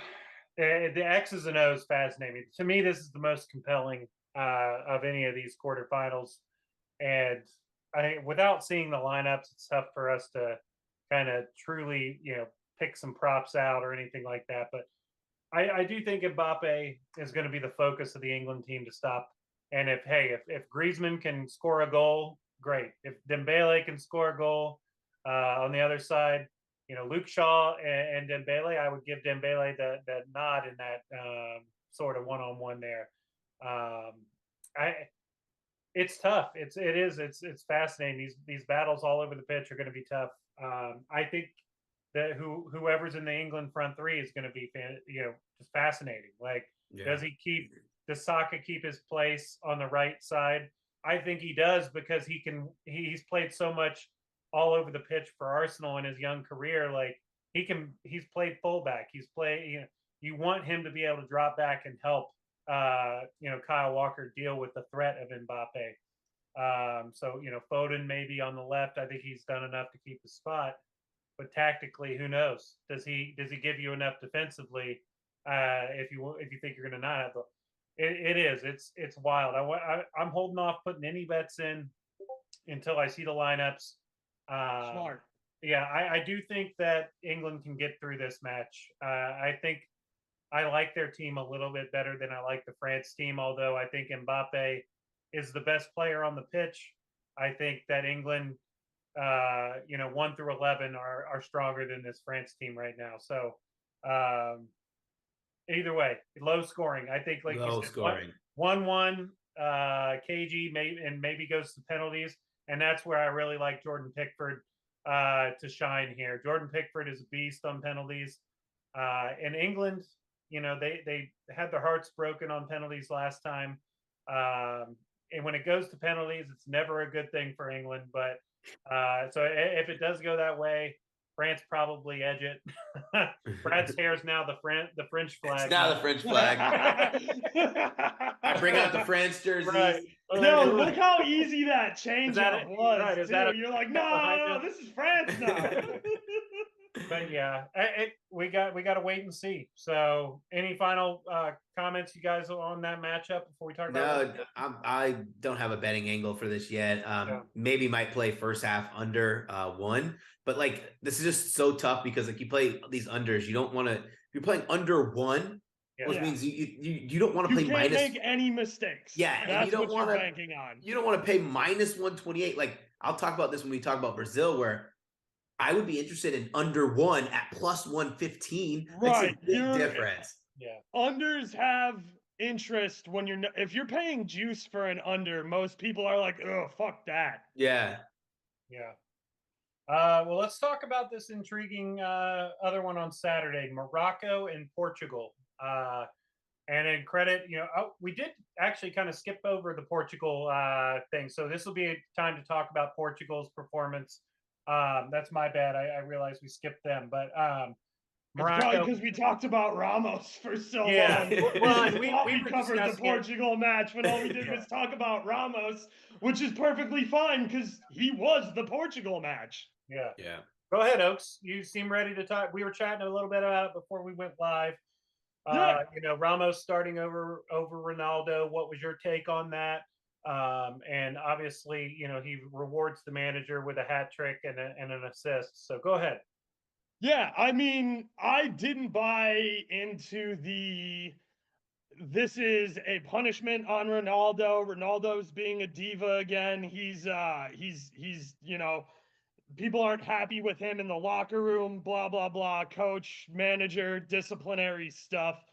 the X's and O's fascinating. To me, this is the most compelling of any of these quarterfinals, and without seeing the lineups, it's tough for us to kind of truly, you know, pick some props out or anything like that. But I do think Mbappe is going to be the focus of the England team to stop. And if Griezmann can score a goal, great. If Dembele can score a goal on the other side, you know, Luke Shaw and Dembele, I would give Dembele the nod in that sort of one-on-one there. It's tough. It's fascinating. These battles all over the pitch are going to be tough. I think that whoever's in the England front three is going to be, you know, just fascinating. Like, does Saka keep his place on the right side? I think he does, because he's played so much all over the pitch for Arsenal in his young career. Like, he's played fullback. He's played, you know, you want him to be able to drop back and help, you know, Kyle Walker deal with the threat of Mbappe. So, you know, Foden maybe on the left. I think he's done enough to keep the spot. But tactically, who knows? Does he give you enough defensively? If you think you're going to not have the, it's wild. I'm holding off putting any bets in until I see the lineups. Smart. Yeah, I do think that England can get through this match. I think I like their team a little bit better than I like the France team, although I think Mbappe is the best player on the pitch. I think that England, you know, 1 through 11 are stronger than this France team right now. So either way, low scoring. I think, like Low you said, scoring. 1-1, KG maybe goes to penalties, and that's where I really like Jordan Pickford to shine here. Jordan Pickford is a beast on penalties. In England, you know, they had their hearts broken on penalties last time. And when it goes to penalties, it's never a good thing for England. But so if it does go that way, France probably edge it. Brad's hair is now the French flag. It's now the French flag. I bring out the France jerseys. Right. No, look how easy that change that was. right, Too. You're like, no, this is France now. But yeah, we got to wait and see. So, any final comments, you guys, on that matchup before we talk about? No, I don't have a betting angle for this yet. Maybe might play first half under 1, but like, this is just so tough because like you play these unders, you don't want to. If you're playing under 1, which means you don't want to play minus. You minus. can't make any mistakes. Yeah, that's and you don't what you're banking on. You don't want to pay minus 128. Like, I'll talk about this when we talk about Brazil, where I would be interested in under 1 at plus 115. That's a Right. big difference. Yeah. Unders have interest when if you're paying juice for an under, most people are like, oh, fuck that. Yeah. Yeah. Well, let's talk about this intriguing other one on Saturday, Morocco and Portugal. And in credit, we did actually kind of skip over the Portugal thing. So this will be a time to talk about Portugal's performance. That's my bad. I realized we skipped them, but It's probably Morocco. because we talked about Ramos for so Yeah. long. Well, and we were covered the discussing it. Portugal match when all we did Yeah. was talk about Ramos, which is perfectly fine because he was the Portugal match. Yeah. Yeah. Go ahead, Oaks. You seem ready to talk. We were chatting a little bit about it before we went live. Yeah. Ramos starting over Ronaldo. What was your take on that? And obviously, he rewards the manager with a hat trick and an assist. So go ahead. Yeah, I mean, I didn't buy into this is a punishment on Ronaldo. Ronaldo's being a diva again. He's people aren't happy with him in the locker room, blah, blah, blah, coach, manager, disciplinary stuff.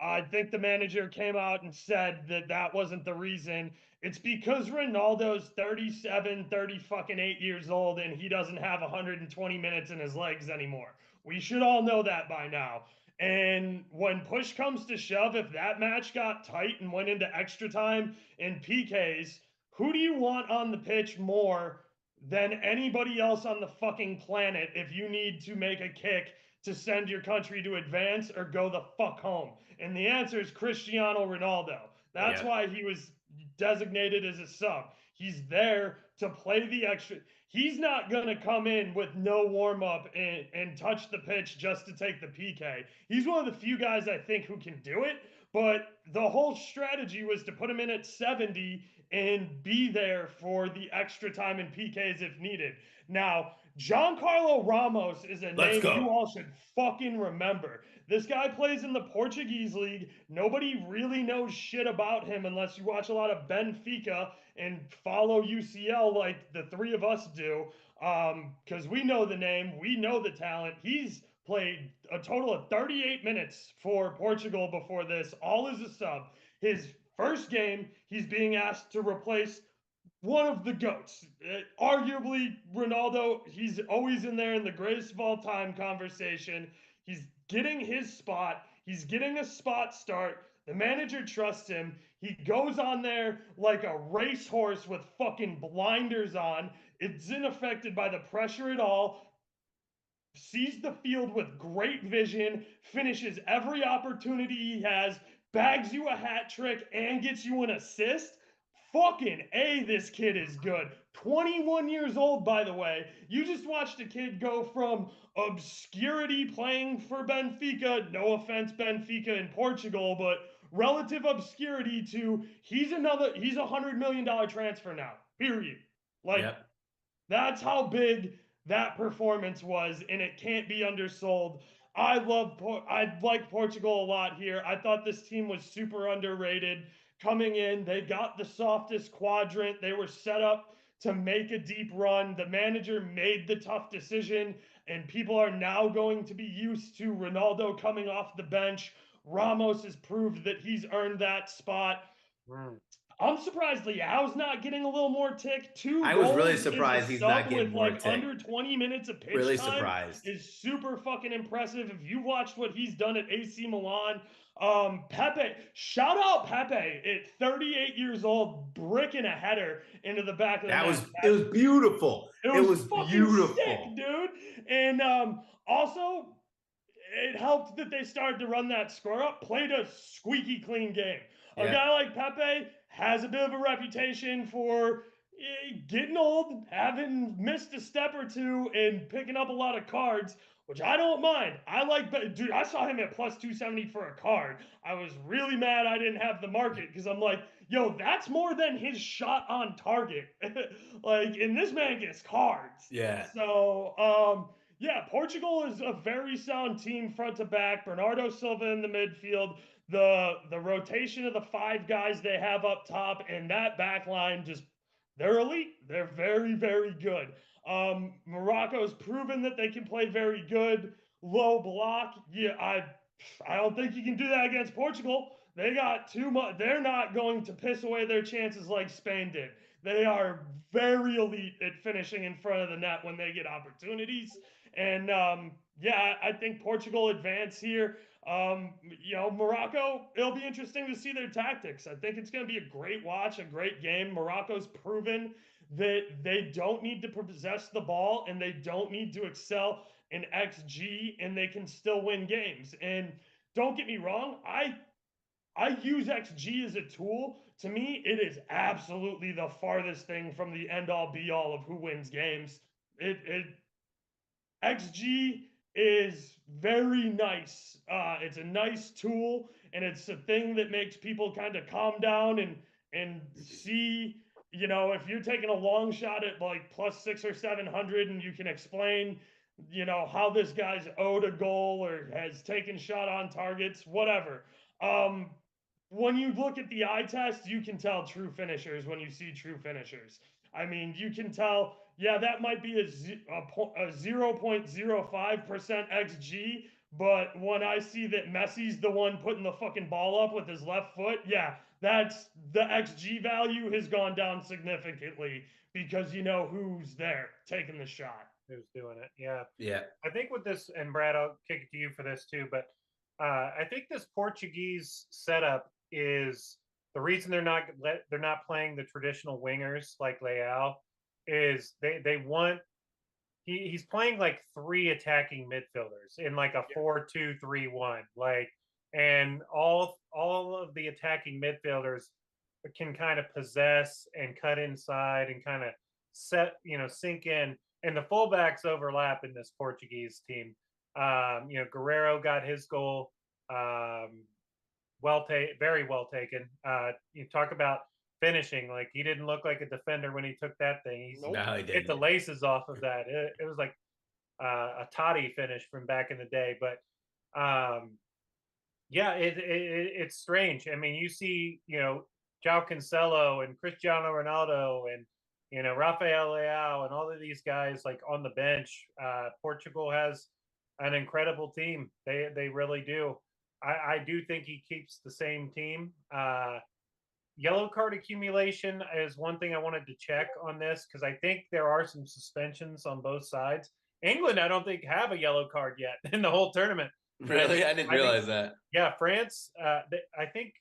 I think the manager came out and said that wasn't the reason. It's because Ronaldo's 30 fucking 8 years old and he doesn't have 120 minutes in his legs anymore. We should all know that by now. And when push comes to shove, if that match got tight and went into extra time and PKs, who do you want on the pitch more than anybody else on the fucking planet if you need to make a kick to send your country to advance or go the fuck home? And the answer is Cristiano Ronaldo. That's why he was designated as a sub. He's there to play the extra. He's not going to come in with no warm up and touch the pitch just to take the PK. He's one of the few guys I think who can do it. But the whole strategy was to put him in at 70 and be there for the extra time in PKs if needed. Now, Giancarlo Ramos is a name you all should fucking remember. This guy plays in the Portuguese league. Nobody really knows shit about him unless you watch a lot of Benfica and follow UCL like the three of us do. Because we know the name, we know the talent. He's played a total of 38 minutes for Portugal before this, all as a sub. His first game, he's being asked to replace one of the GOATs. Arguably, Ronaldo, he's always in there in the greatest of all time conversation. He's getting his spot. He's getting a spot start. The manager trusts him. He goes on there like a racehorse with fucking blinders on. Isn't affected by the pressure at all. Sees the field with great vision. Finishes every opportunity he has. Bags you a hat trick and gets you an assist. Fucking A, this kid is good. 21 years old, by the way. You just watched a kid go from obscurity playing for Benfica, no offense, Benfica in Portugal, but relative obscurity to he's a $100 million transfer now, period. That's how big that performance was, and it can't be undersold. I like Portugal a lot here. I thought this team was super underrated. Coming in, they got the softest quadrant. They were set up to make a deep run. The manager made the tough decision, and people are now going to be used to Ronaldo coming off the bench. Ramos has proved that he's earned that spot. I'm surprised Leao's not getting a little more tick too. I was really surprised he's not getting more tick. Under 20 minutes of pitch really time surprised. Is super fucking impressive. If you watched what he's done at AC Milan, Pepe, shout out Pepe at 38 years old, bricking a header into the back of the net. It was beautiful. It was fucking beautiful, sick, dude. And also, it helped that they started to run that score up. Played a squeaky clean game. A guy like Pepe has a bit of a reputation for getting old, having missed a step or two, and picking up a lot of cards, which I don't mind. Dude, I saw him at plus 270 for a card. I was really mad I didn't have the market because I'm like, yo, that's more than his shot on target. And this man gets cards. Yeah. So, Portugal is a very sound team front to back. Bernardo Silva in the midfield. The rotation of the five guys they have up top and that back line just they're elite. They're very, very good. Morocco's proven that they can play very good low block. Yeah, I don't think you can do that against Portugal. They got too much. They're not going to piss away their chances like Spain did. They are very elite at finishing in front of the net when they get opportunities. And yeah, I think Portugal advance here. Morocco, it'll be interesting to see their tactics. I think it's going to be a great watch, a great game. Morocco's proven that they don't need to possess the ball and they don't need to excel in XG, and they can still win games. And don't get me wrong, I use XG as a tool. To me, it is absolutely the farthest thing from the end all be all of who wins games. XG is very nice. It's a nice tool, and it's a thing that makes people kind of calm down and see. If you're taking a long shot at like plus 600 or 700, and you can explain, how this guy's owed a goal or has taken shot on targets, whatever. When you look at the eye test, you can tell true finishers when you see true finishers. I mean, you can tell, yeah, that might be a 0.05% XG, but when I see that Messi's the one putting the fucking ball up with his left foot, yeah, that's the XG value has gone down significantly because you know who's there taking the shot. Who's doing it? Yeah. Yeah. I think with this, and Brad, I'll kick it to you for this too, but I think this Portuguese setup is the reason they're not playing the traditional wingers like Leao is they want he's playing like 3 attacking midfielders in like a 4-2-3-1, like, and all of the attacking midfielders can kind of possess and cut inside and kind of sink in, and the fullbacks overlap in this Portuguese team. Guerrero got his goal. Very well taken. You talk about finishing, like he didn't look like a defender when he took that thing. He hit the laces off of that. It was like a Totti finish from back in the day. But it's strange. I mean, you see, João Cancelo and Cristiano Ronaldo and Rafael Leao and all of these guys like on the bench. Portugal has an incredible team. They really do. I do think he keeps the same team. Yellow card accumulation is one thing I wanted to check on this because I think there are some suspensions on both sides. England, I don't think have a yellow card yet in the whole tournament. Really? I didn't realize that. Yeah, France, I think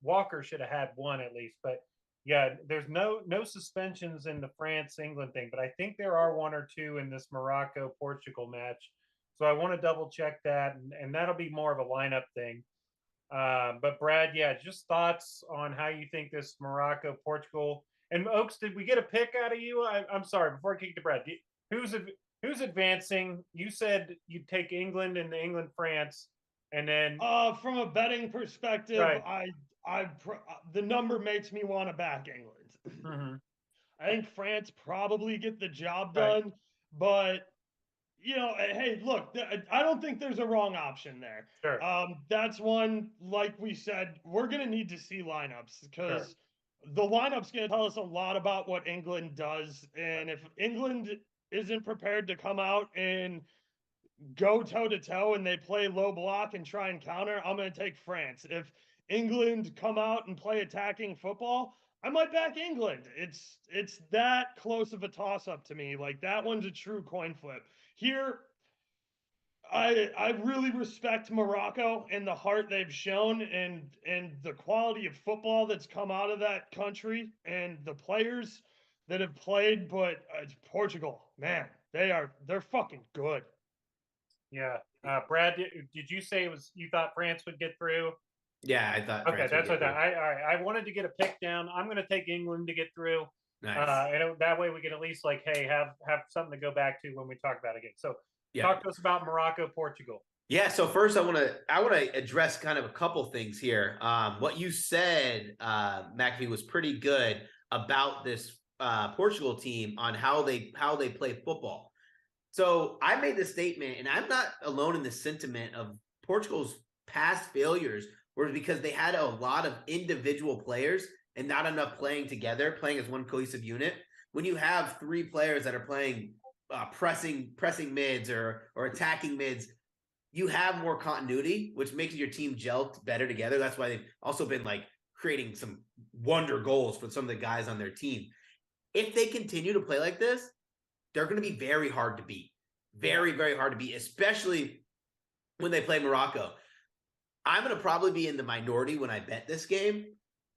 Walker should have had one at least, but yeah, there's no suspensions in the France-England thing, but I think there are 1 or 2 in this Morocco-Portugal match. So I want to double check that, and that'll be more of a lineup thing. But Brad, yeah, just thoughts on how you think this Morocco-Portugal and Oaks. Did we get a pick out of you? I'm sorry. Before I kick to Brad, who's advancing? You said you'd take England and the England-France, and then from a betting perspective, right. The number makes me want to back England. Mm-hmm. I think France probably get the job done, but hey, look, I don't think there's a wrong option there. Sure. That's one, like we said, we're going to need to see lineups because the lineup's going to tell us a lot about what England does. And if England isn't prepared to come out and go toe-to-toe and they play low block and try and counter, I'm going to take France. If England come out and play attacking football, I might back England. It's that close of a toss-up to me. Like, that one's a true coin flip. Here, I really respect Morocco and the heart they've shown and the quality of football that's come out of that country and the players that have played. But Portugal, man, they're fucking good. Yeah, Brad, did you say you thought France would get through? Yeah, I thought. Okay, that's what I wanted to get a pick down. I'm going to take England to get through. Nice. And that way we can at least have something to go back to when we talk about it again. So yeah. Talk to us about Morocco, Portugal. Yeah. So first I want to address kind of a couple things here. What you said, Matkafee, was pretty good about this Portugal team on how they play football. So I made the statement, and I'm not alone in the sentiment of Portugal's past failures were because they had a lot of individual players and not enough playing together, playing as one cohesive unit. When you have 3 players that are playing pressing mids or attacking mids, you have more continuity, which makes your team gel better together. That's why they've also been like creating some wonder goals for some of the guys on their team. If they continue to play like this, they're going to be very hard to beat. Very, very hard to beat, especially when they play Morocco. I'm going to probably be in the minority when I bet this game.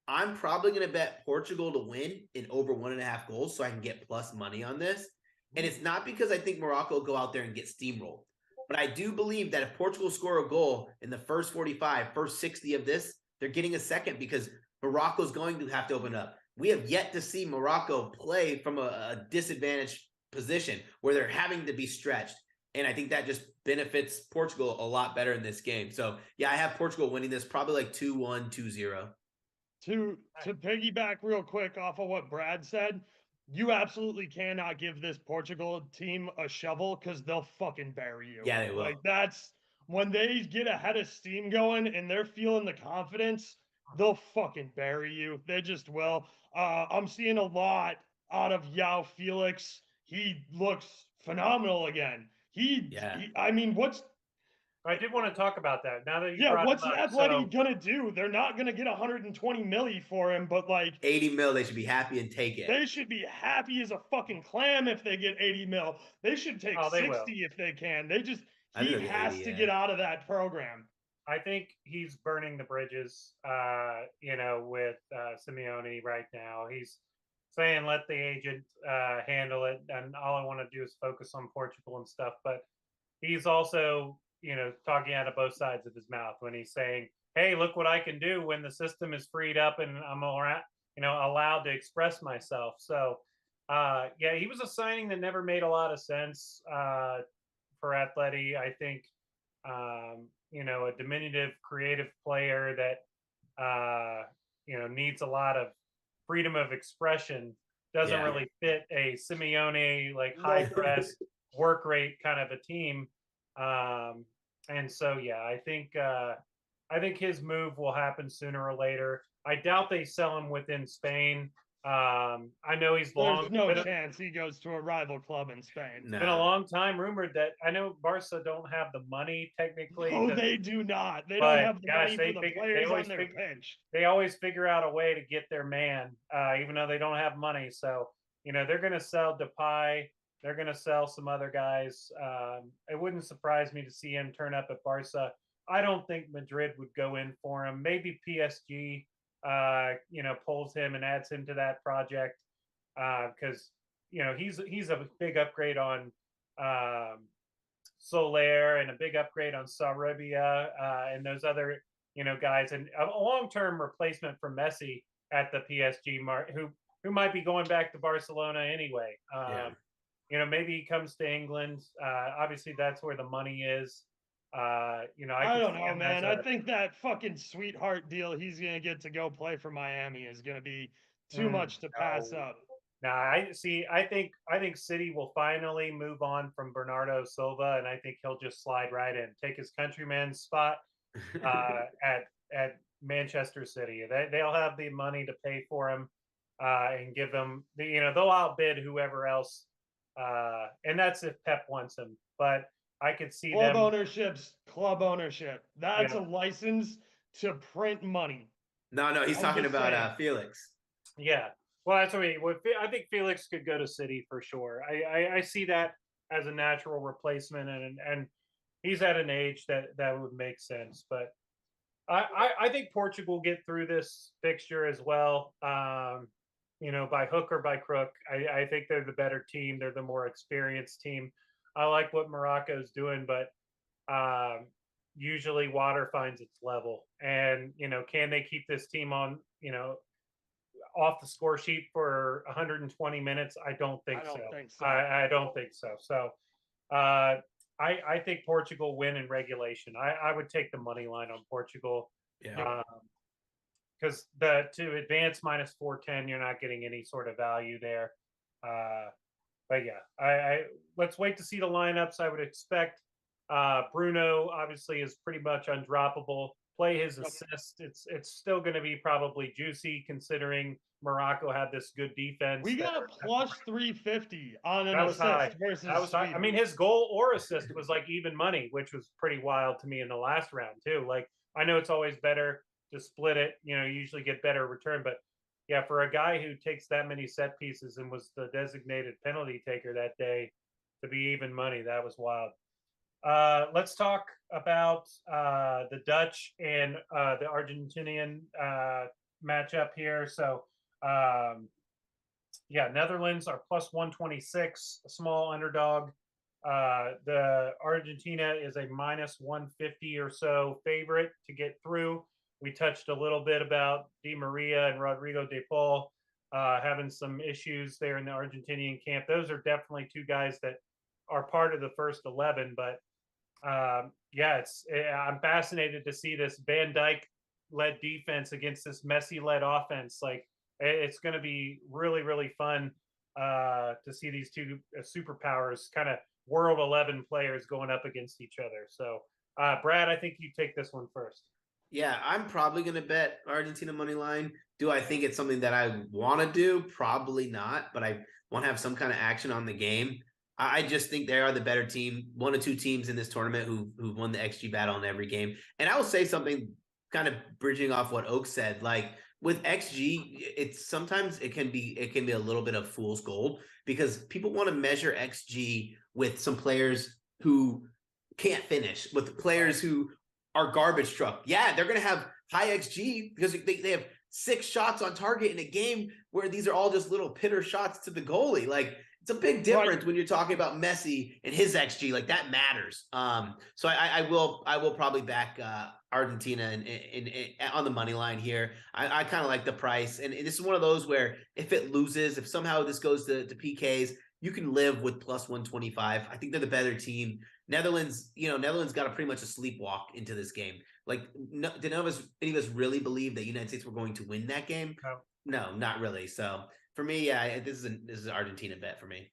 I'm probably going to bet Portugal to win in over 1.5 goals so I can get plus money on this. And it's not because I think Morocco will go out there and get steamrolled. But I do believe that if Portugal score a goal in the first 45, first 60 of this, they're getting a second because Morocco's going to have to open up. We have yet to see Morocco play from a disadvantaged position where they're having to be stretched. And I think that just benefits Portugal a lot better in this game. So, yeah, I have Portugal winning this probably like 2-1, 2-0. To piggyback real quick off of what Brad said, you absolutely cannot give this Portugal team a shovel because they'll fucking bury you. Yeah, they will. Like, that's when they get ahead of steam going and they're feeling the confidence, they'll fucking bury you. They just will. I'm seeing a lot out of Yao Felix. He looks phenomenal again. I mean, I did want to talk about that now that you yeah, brought what's him up. Athletic gonna do? They're not gonna get 120 milli for him, but like 80 mil, they should be happy and take it. they should be happy as a fucking clam if they get 80 mil. They should take 60 if they can. He has 80, to yeah. get out of that program. I think he's burning the bridges, with Simeone right now. He's saying let the agent handle it, and all I want to do is focus on Portugal and stuff. But he's also, talking out of both sides of his mouth when he's saying, "Hey, look what I can do when the system is freed up and I'm allowed to express myself." So, he was a signing that never made a lot of sense for Atleti. I think, a diminutive, creative player that needs a lot of freedom of expression doesn't really fit a Simeone like high press work rate kind of a team. And so I think his move will happen sooner or later. I doubt they sell him within Spain. I know he's long. There's no chance he goes to a rival club in Spain. It's been a long time rumored that I know Barca don't have the money technically. No, they do not. They don't have the money for the players on their bench. They always figure out a way to get their man, even though they don't have money. So, they're going to sell Depay. They're going to sell some other guys. It wouldn't surprise me to see him turn up at Barca. I don't think Madrid would go in for him. Maybe PSG, pulls him and adds him to that project because he's a big upgrade on Soler and a big upgrade on Sarabia and those other guys, and a long-term replacement for Messi at the PSG who might be going back to Barcelona anyway. Maybe he comes to England. Obviously, that's where the money is. I don't know, man. I think that fucking sweetheart deal he's gonna get to go play for Miami is gonna be too much to pass up. Nah, I think City will finally move on from Bernardo Silva, and I think he'll just slide right in, take his countryman's spot at Manchester City. They'll have the money to pay for him and give him they'll outbid whoever else, and that's if Pep wants him. But I could see club ownership. That's a license to print money. No, he's talking about Felix. Yeah. Well, that's what I think Felix could go to City for sure. I see that as a natural replacement, and he's at an age that would make sense. But I think Portugal get through this fixture as well. By hook or by crook. I think they're the better team. They're the more experienced team. I like what Morocco's doing, but usually water finds its level. And, can they keep this team on, off the score sheet for 120 minutes? I don't think so. I don't think so. So I think Portugal win in regulation. I would take the money line on Portugal. Yeah. Because to advance minus 410, you're not getting any sort of value there. But I let's wait to see the lineups. I would expect Bruno obviously is pretty much undroppable. play his assist, it's still going to be probably juicy considering Morocco had this good defense. We got a plus 350 on an That was high. assist versus That was high. I Sweden. mean, his goal or assist was like even money, which was pretty wild to me in the last round too. Like, I know it's always better to split it. You know, you usually get better return, but yeah, for a guy who takes that many set pieces and was the designated penalty taker that day, to be even money, that was wild. Let's talk about the Dutch and the Argentinian matchup here. So, yeah, Netherlands are plus 126, a small underdog. The Argentina is a minus 150 or so favorite to get through. We touched a little bit about Di Maria and Rodrigo de Paul having some issues there in the Argentinian camp. Those are definitely two guys that are part of the first 11. But yeah, I'm fascinated to see this Van Dijk led defense against this Messi led offense. Like, it's going to be really, really fun to see these two superpowers, kind of world 11 players going up against each other. So, Brad, I think you take this one first. Yeah, I'm probably going to bet Argentina money line. Do I think it's something that I want to do? Probably not, but I want to have some kind of action on the game. I just think they are the better team, one or two teams in this tournament who've won the XG battle in every game. And I will say something kind of bridging off what Oak said, like with XG, it's sometimes it can be a little bit of fool's gold because people want to measure XG with some players who can't finish, with players who are garbage truck. Yeah, they're going to have high XG because they have 6 shots on target in a game where these are all just little pitter shots to the goalie. Like, it's a big difference when you're talking about Messi and his XG. Like, that matters. So I will probably back Argentina in on the money line here. I kind of like the price, and this is one of those where if it loses, if somehow this goes to PKs, you can live with plus 125. I think they're the better team. Netherlands got a pretty much a sleepwalk into this game. Like, did any of us really believe that United States were going to win that game? No, not really. So for me, yeah, this is an Argentina bet for me.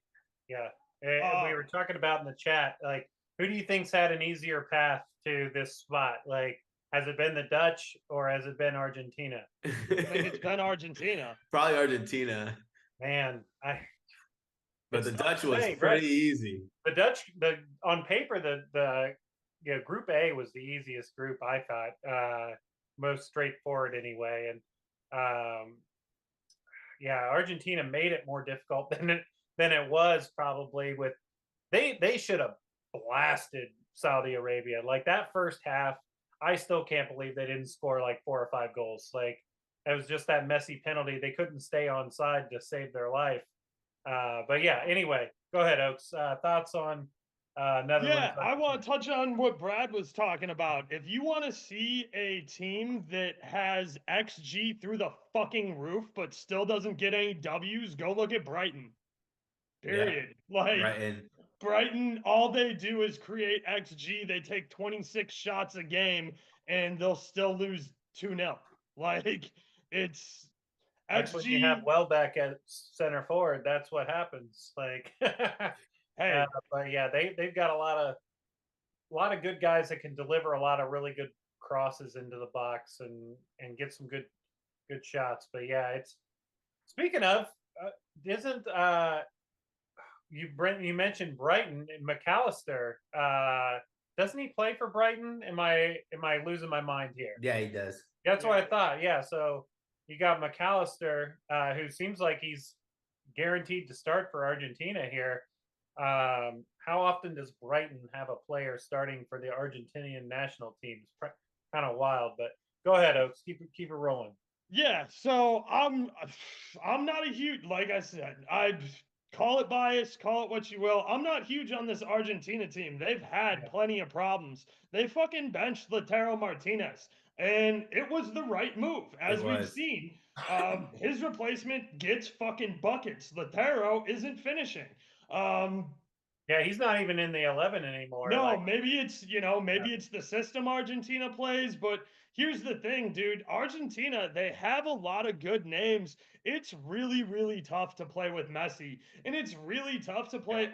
Yeah, we were talking about in the chat, like, who do you think's had an easier path to this spot? Like, has it been the Dutch or has it been Argentina? I think it's been Argentina. Probably Argentina. Man, but the Dutch was pretty easy. The Dutch, on paper, the Group A was the easiest group, I thought, most straightforward anyway. And yeah, Argentina made it more difficult than it was probably. With they should have blasted Saudi Arabia. Like, that first half, I still can't believe they didn't score like 4 or 5 goals. Like, it was just that Messi penalty. They couldn't stay on side to save their life. But yeah, anyway, go ahead, Oaks. Thoughts on Netherlands? Yeah, I want to touch on what Brad was talking about. If you want to see a team that has XG through the fucking roof but still doesn't get any W's, go look at Brighton. Period. Yeah, like, Brighton, all they do is create XG. They take 26 shots a game and they'll still lose 2-0. Like, it's That's XG. when you have Welbeck at center forward. That's what happens. Like, hey, but yeah, they've got a lot of good guys that can deliver a lot of really good crosses into the box and get some good shots. But yeah, it's, speaking of, isn't you mentioned Brighton and McAllister? Doesn't he play for Brighton? Am I losing my mind here? Yeah, he does. That's what I thought. Yeah, so you got McAllister, who seems like he's guaranteed to start for Argentina here. How often does Brighton have a player starting for the Argentinian national team? It's kind of wild, but go ahead, Oaks. Keep it rolling. Yeah, so I'm not a huge, like I said, I call it bias, call it what you will. I'm not huge on this Argentina team. They've had plenty of problems. They fucking benched Lautaro Martinez, and it was the right move, as we've seen. His replacement gets fucking buckets. Lautaro isn't finishing. Yeah, he's not even in the 11 anymore. No, Like, maybe it's, maybe it's the system Argentina plays, but here's the thing, dude. Argentina, they have a lot of good names. It's really, really tough to play with Messi. And it's really tough to play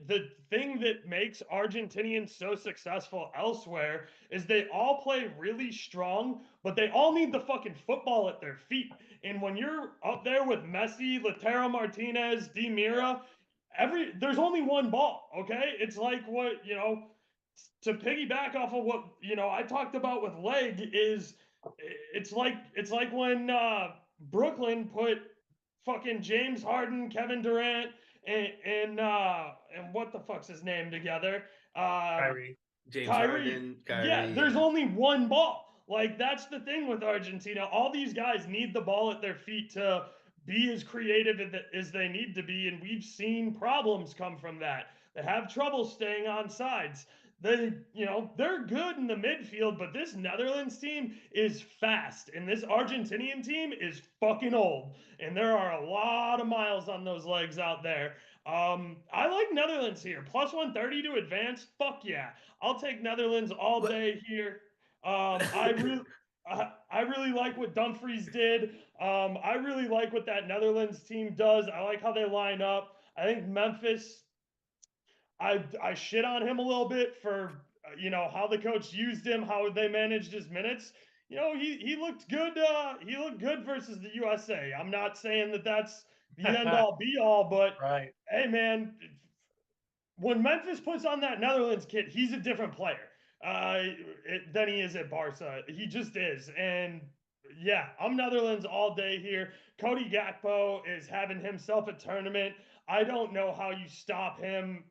The thing that makes Argentinians so successful elsewhere is they all play really strong, but they all need the fucking football at their feet. And when you're up there with Messi, Lautaro Martinez, Di Mira, there's only one ball. Okay, it's like what to piggyback off of what I talked about with leg is it's like when Brooklyn put fucking James Harden, Kevin Durant, and what the fuck's his name together, Kyrie. James Kyrie. Harden, Yeah, Kyrie. there's only one ball. Like, that's the thing with Argentina. All these guys need the ball at their feet to be as creative as they need to be, and we've seen problems come from that. They have trouble staying on sides. They're good in the midfield, but this Netherlands team is fast, and this Argentinian team is fucking old, and there are a lot of miles on those legs out there. I like Netherlands here. Plus 130 to advance. Fuck yeah. I'll take Netherlands all What- day here. I really like what Dumfries did. I really like what that Netherlands team does. I like how they line up. I think Memphis, I shit on him a little bit for how the coach used him, how they managed his minutes. He looked good. He looked good versus the USA. I'm not saying that that's the end all be all, but Right. hey, man, when Memphis puts on that Netherlands kit, he's a different player than he is at Barca. He just is. And yeah, I'm Netherlands all day here. Cody Gakpo is having himself a tournament. I don't know how you stop him.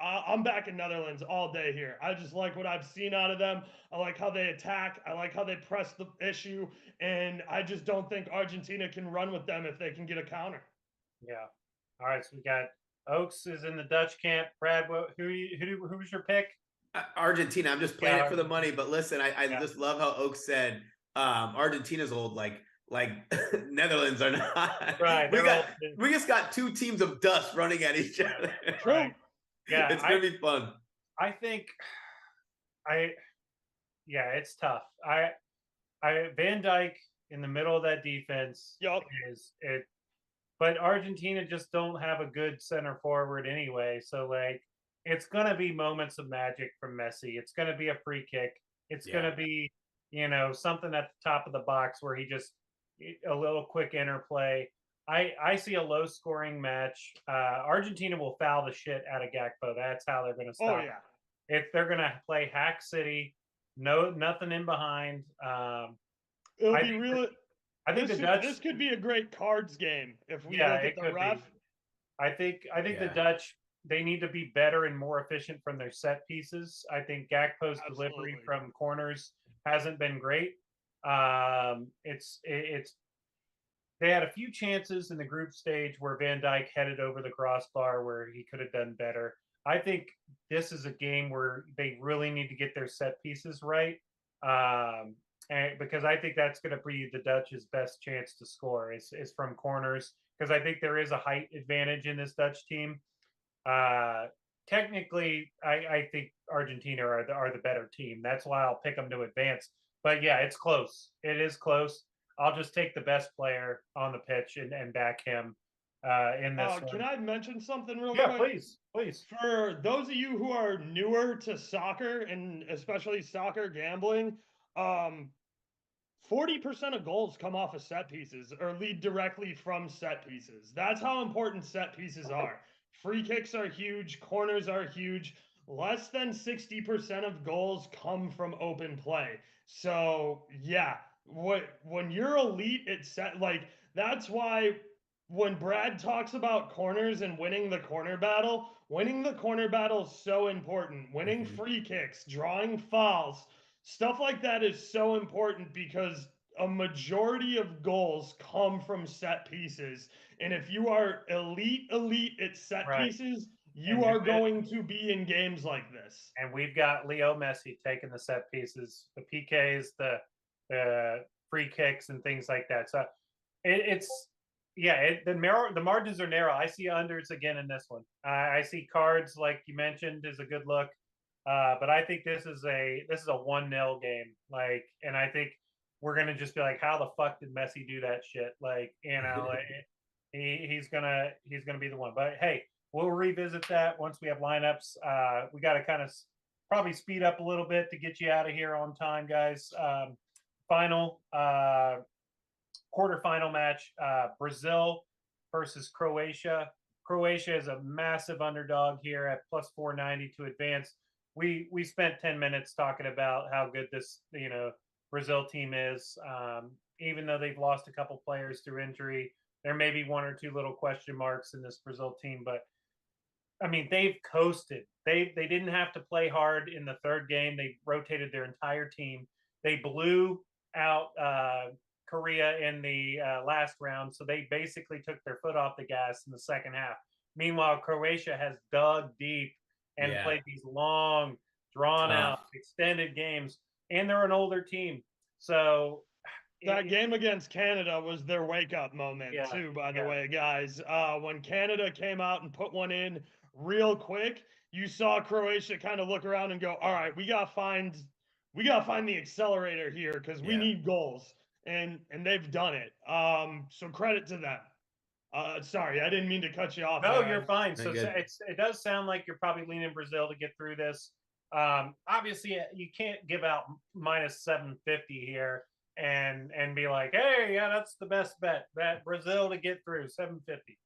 I'm back in Netherlands all day here. I just like what I've seen out of them. I like how they attack. I like how they press the issue. And I just don't think Argentina can run with them if they can get a counter. Yeah. All right. So we got Oaks is in the Dutch camp. Brad, who's your pick? Argentina. I'm just playing it for the money, but listen, I just love how Oaks said Argentina's old, like Netherlands are not. Right. We just got two teams of dust running at each other. True. Right. Yeah. It's gonna be fun. I think it's tough. Van Dijk in the middle of that defense Yup. is it, but Argentina just don't have a good center forward anyway. So like, it's gonna be moments of magic from Messi. It's gonna be a free kick. It's gonna be something at the top of the box where he just a little quick interplay. I see a low scoring match. Argentina will foul the shit out of Gakpo. That's how they're going to stop. Oh yeah. If they're going to play hack city, nothing in behind. It'll be really. I think the Dutch. This could be a great cards game if we look at the ref. I think the Dutch, they need to be better and more efficient from their set pieces. I think Gakpo's delivery from corners hasn't been great. They had a few chances in the group stage where Van Dijk headed over the crossbar where he could have done better. I think this is a game where they really need to get their set pieces right, and because I think that's going to be the Dutch's best chance to score is from corners, because I think there is a height advantage in this Dutch team. Technically, I think Argentina are the better team. That's why I'll pick them to advance. But yeah, it's close. It is close. I'll just take the best player on the pitch and back him in this one. Can I mention something real quick? Yeah, please. For those of you who are newer to soccer and especially soccer gambling, 40% of goals come off of set pieces or lead directly from set pieces. That's how important set pieces are. Free kicks are huge. Corners are huge. Less than 60% of goals come from open play. So yeah, when you're elite at set, like that's why when Brad talks about corners and winning the corner battle is so important. Winning free kicks, drawing fouls, stuff like that is so important because a majority of goals come from set pieces. And if you are elite at set pieces, you are going to be in games like this. And we've got Leo Messi taking the set pieces, the PKs, the free kicks, and things like that. So it's Yeah, the margins are narrow. I see unders again in this one. I see cards like you mentioned is a good look, but I think this is a 1-0 game. Like, and I think we're gonna just be like, how the fuck did Messi do that shit? Like, like, he's gonna be the one. But hey, we'll revisit that once we have lineups. We got to kind of probably speed up a little bit to get you out of here on time, guys. Final quarterfinal match, Brazil versus Croatia. Croatia is a massive underdog here at plus 490 to advance. We spent 10 minutes talking about how good this Brazil team is. Even though they've lost a couple players through injury, there may be one or two little question marks in this Brazil team, but I mean, they've coasted. They didn't have to play hard in the third game. They rotated their entire team. They blew out Korea in the last round, so they basically took their foot off the gas in the second half. Meanwhile, Croatia has dug deep and played these long, drawn out, extended games, and they're an older team. So that game against Canada was their wake-up moment too, by the way, guys. When Canada came out and put one in real quick, you saw Croatia kind of look around and go, all right, we gotta find the accelerator here because we need goals. And they've done it. So credit to them. Sorry, I didn't mean to cut you off. No, you're fine. So it does sound like you're probably leaning Brazil to get through this. Obviously, you can't give out minus 750 here and be like, hey, yeah, that's the best bet. That Brazil to get through 750.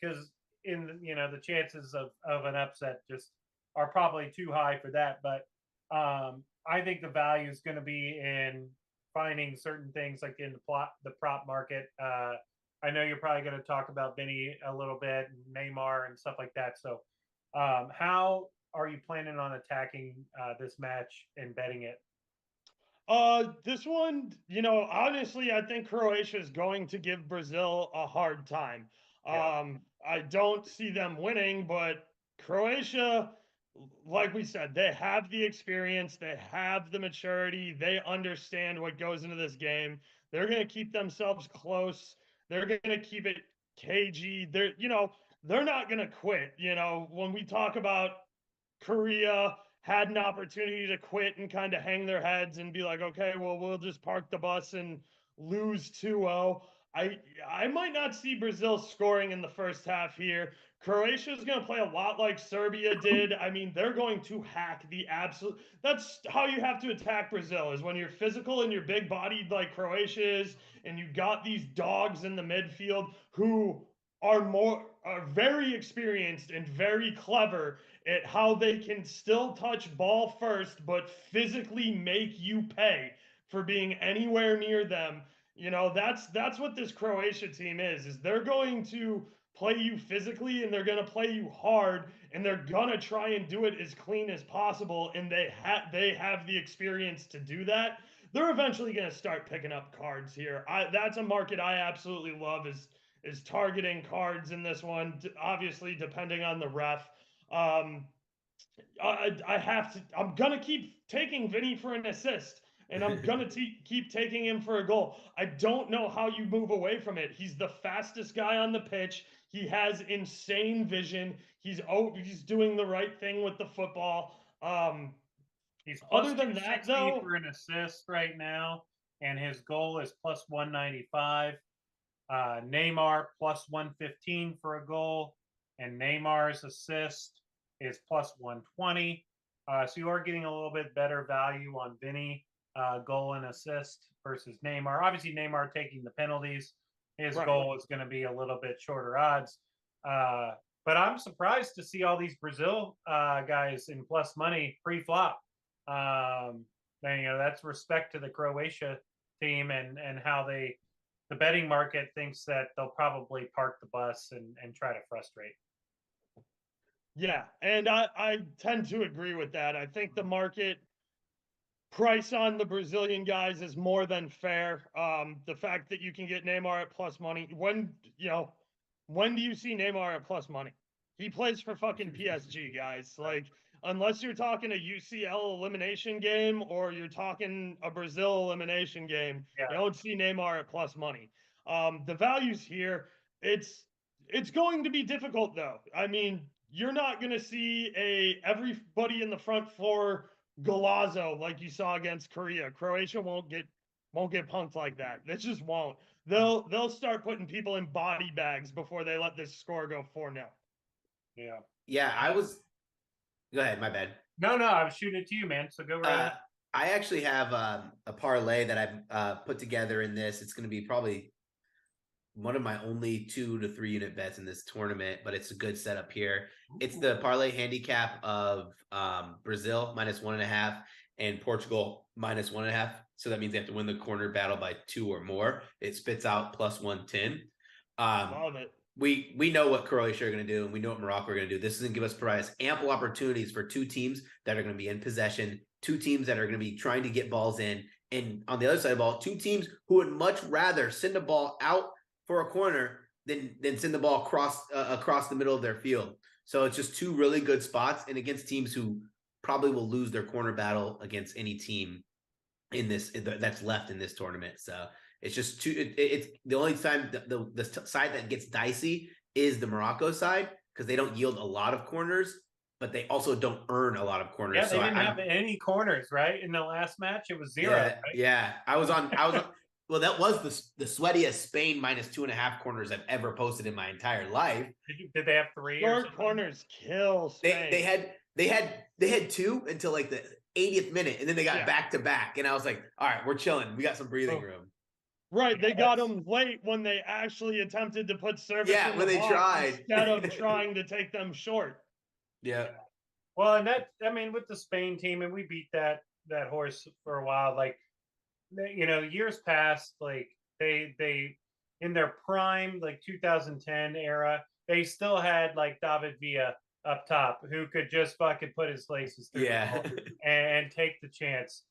Because the chances of an upset just are probably too high for that. But I think the value is going to be in finding certain things like in the prop market. I know you're probably going to talk about Vinny a little bit, and Neymar and stuff like that. So, how are you planning on attacking this match and betting it? This one, honestly, I think Croatia is going to give Brazil a hard time. I don't see them winning, but Croatia, like we said, they have the experience, they have the maturity, they understand what goes into this game. They're going to keep themselves close. They're going to keep it cagey. They're not going to quit. When we talk about Korea had an opportunity to quit and kind of hang their heads and be like, okay, well, we'll just park the bus and lose 2-0. I might not see Brazil scoring in the first half here. Croatia is going to play a lot like Serbia did. I mean, they're going to hack the absolute. That's how you have to attack Brazil, is when you're physical and you're big bodied like Croatia is, and you got these dogs in the midfield who are very experienced and very clever at how they can still touch ball first, but physically make you pay for being anywhere near them. That's what this Croatia team is they're going to play you physically and they're going to play you hard and they're going to try and do it as clean as possible. And they have the experience to do that. They're eventually going to start picking up cards here. That's a market I absolutely love is targeting cards in this one, obviously depending on the ref. I'm gonna keep taking Vinny for an assist, and I'm gonna keep taking him for a goal. I don't know how you move away from it. He's the fastest guy on the pitch. He has insane vision. He's doing the right thing with the football. He's other than that, though, for an assist right now, and his goal is plus 195. Neymar plus 115 for a goal, and Neymar's assist is plus 120. So you are getting a little bit better value on Vinny goal and assist versus Neymar. Obviously, Neymar taking the penalties. His goal is going to be a little bit shorter odds. But I'm surprised to see all these Brazil guys in plus money pre-flop. And, that's respect to the Croatia team and how the betting market thinks that they'll probably park the bus and try to frustrate. Yeah, and I tend to agree with that. I think the market price on the Brazilian guys is more than fair. The fact that you can get Neymar at plus money, when do you see Neymar at plus money? He plays for fucking PSG, guys. Like, unless you're talking a UCL elimination game or you're talking a Brazil elimination game, you don't see Neymar at plus money. The values here, it's going to be difficult though. I mean, you're not going to see everybody in the front four Golazo like you saw against Korea. Croatia won't get punked like that. They just won't. They'll start putting people in body bags before they let this score go 4-0. Yeah. Yeah, go ahead, my bad. No, I was shooting it to you, man. So go right ahead. I actually have a parlay that I've put together in this. It's going to be probably one of my only 2 to 3 unit bets in this tournament, but it's a good setup here. It's the parlay handicap of Brazil -1.5 and Portugal -1.5. So that means they have to win the corner battle by 2 or more. It spits out +110. Love it. We know what Croatia are going to do, and we know what Morocco are going to do. This is going to give us provide ample opportunities for 2 teams that are going to be in possession, 2 teams that are going to be trying to get balls in, and on the other side of the ball, 2 teams who would much rather send a ball out for a corner than send the ball across the middle of their field. So it's just 2 really good spots, and against teams who probably will lose their corner battle against any team in this that's left in this tournament. So it's just it's the only time the side that gets dicey is the Morocco side, because they don't yield a lot of corners, but they also don't earn a lot of corners. Yeah, they didn't have any corners, right? In the last match, it was 0. Yeah, right? yeah. I was on. Well, that was the sweatiest Spain -2.5 corners I've ever posted in my entire life. Did they have 3? Short corners kill Spain. They had 2 until like the 80th minute, and then they got back to back, and I was like, all right, we're chilling. We got some breathing room. Right, they got them late when they actually attempted to put service. Yeah, when they tried instead of trying to take them short. Yeah. Well, and with the Spain team, and we beat that horse for a while. Like, years past, like they in their prime, like 2010 era, they still had like David Villa up top, who could just fucking put his laces through and take the chance.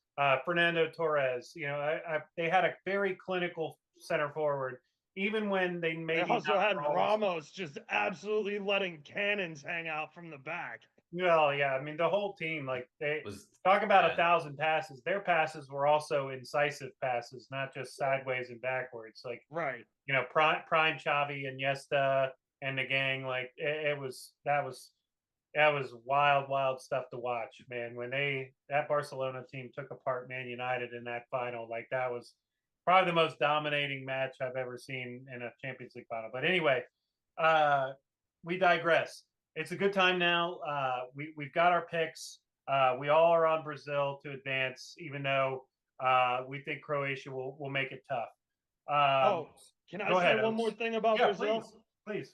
Fernando Torres, they had a very clinical center forward, even when they maybe they also had Ramos just absolutely letting cannons hang out from the back. Well, yeah, I mean the whole team, like they talk about 1,000 passes. Their passes were also incisive passes, not just sideways and backwards. Like right, prime Xavi, Iniesta, and the gang. Like that was wild stuff to watch, man. When that Barcelona team took apart Man United in that final, like that was probably the most dominating match I've ever seen in a Champions League final. But anyway, we digress. It's a good time now. We've got our picks. We all are on Brazil to advance, even though we think Croatia will make it tough. Can I say one more thing about Brazil? Please.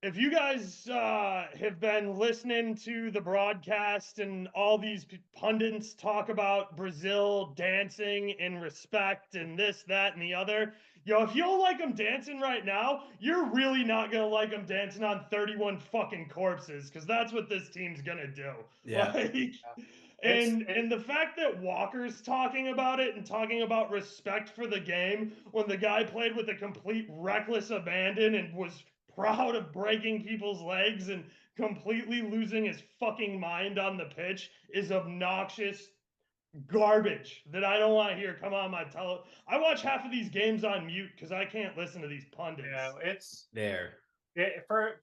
If you guys have been listening to the broadcast and all these pundits talk about Brazil dancing in respect and this, that, and the other, if you don't like them dancing right now, you're really not going to like them dancing on 31 fucking corpses, because that's what this team's going to do. Yeah. And the fact that Walker's talking about it and talking about respect for the game when the guy played with a complete reckless abandon and was proud of breaking people's legs and completely losing his fucking mind on the pitch is obnoxious garbage that I don't want to hear come on my I watch half of these games on mute because I can't listen to these pundits. Yeah, it's there. For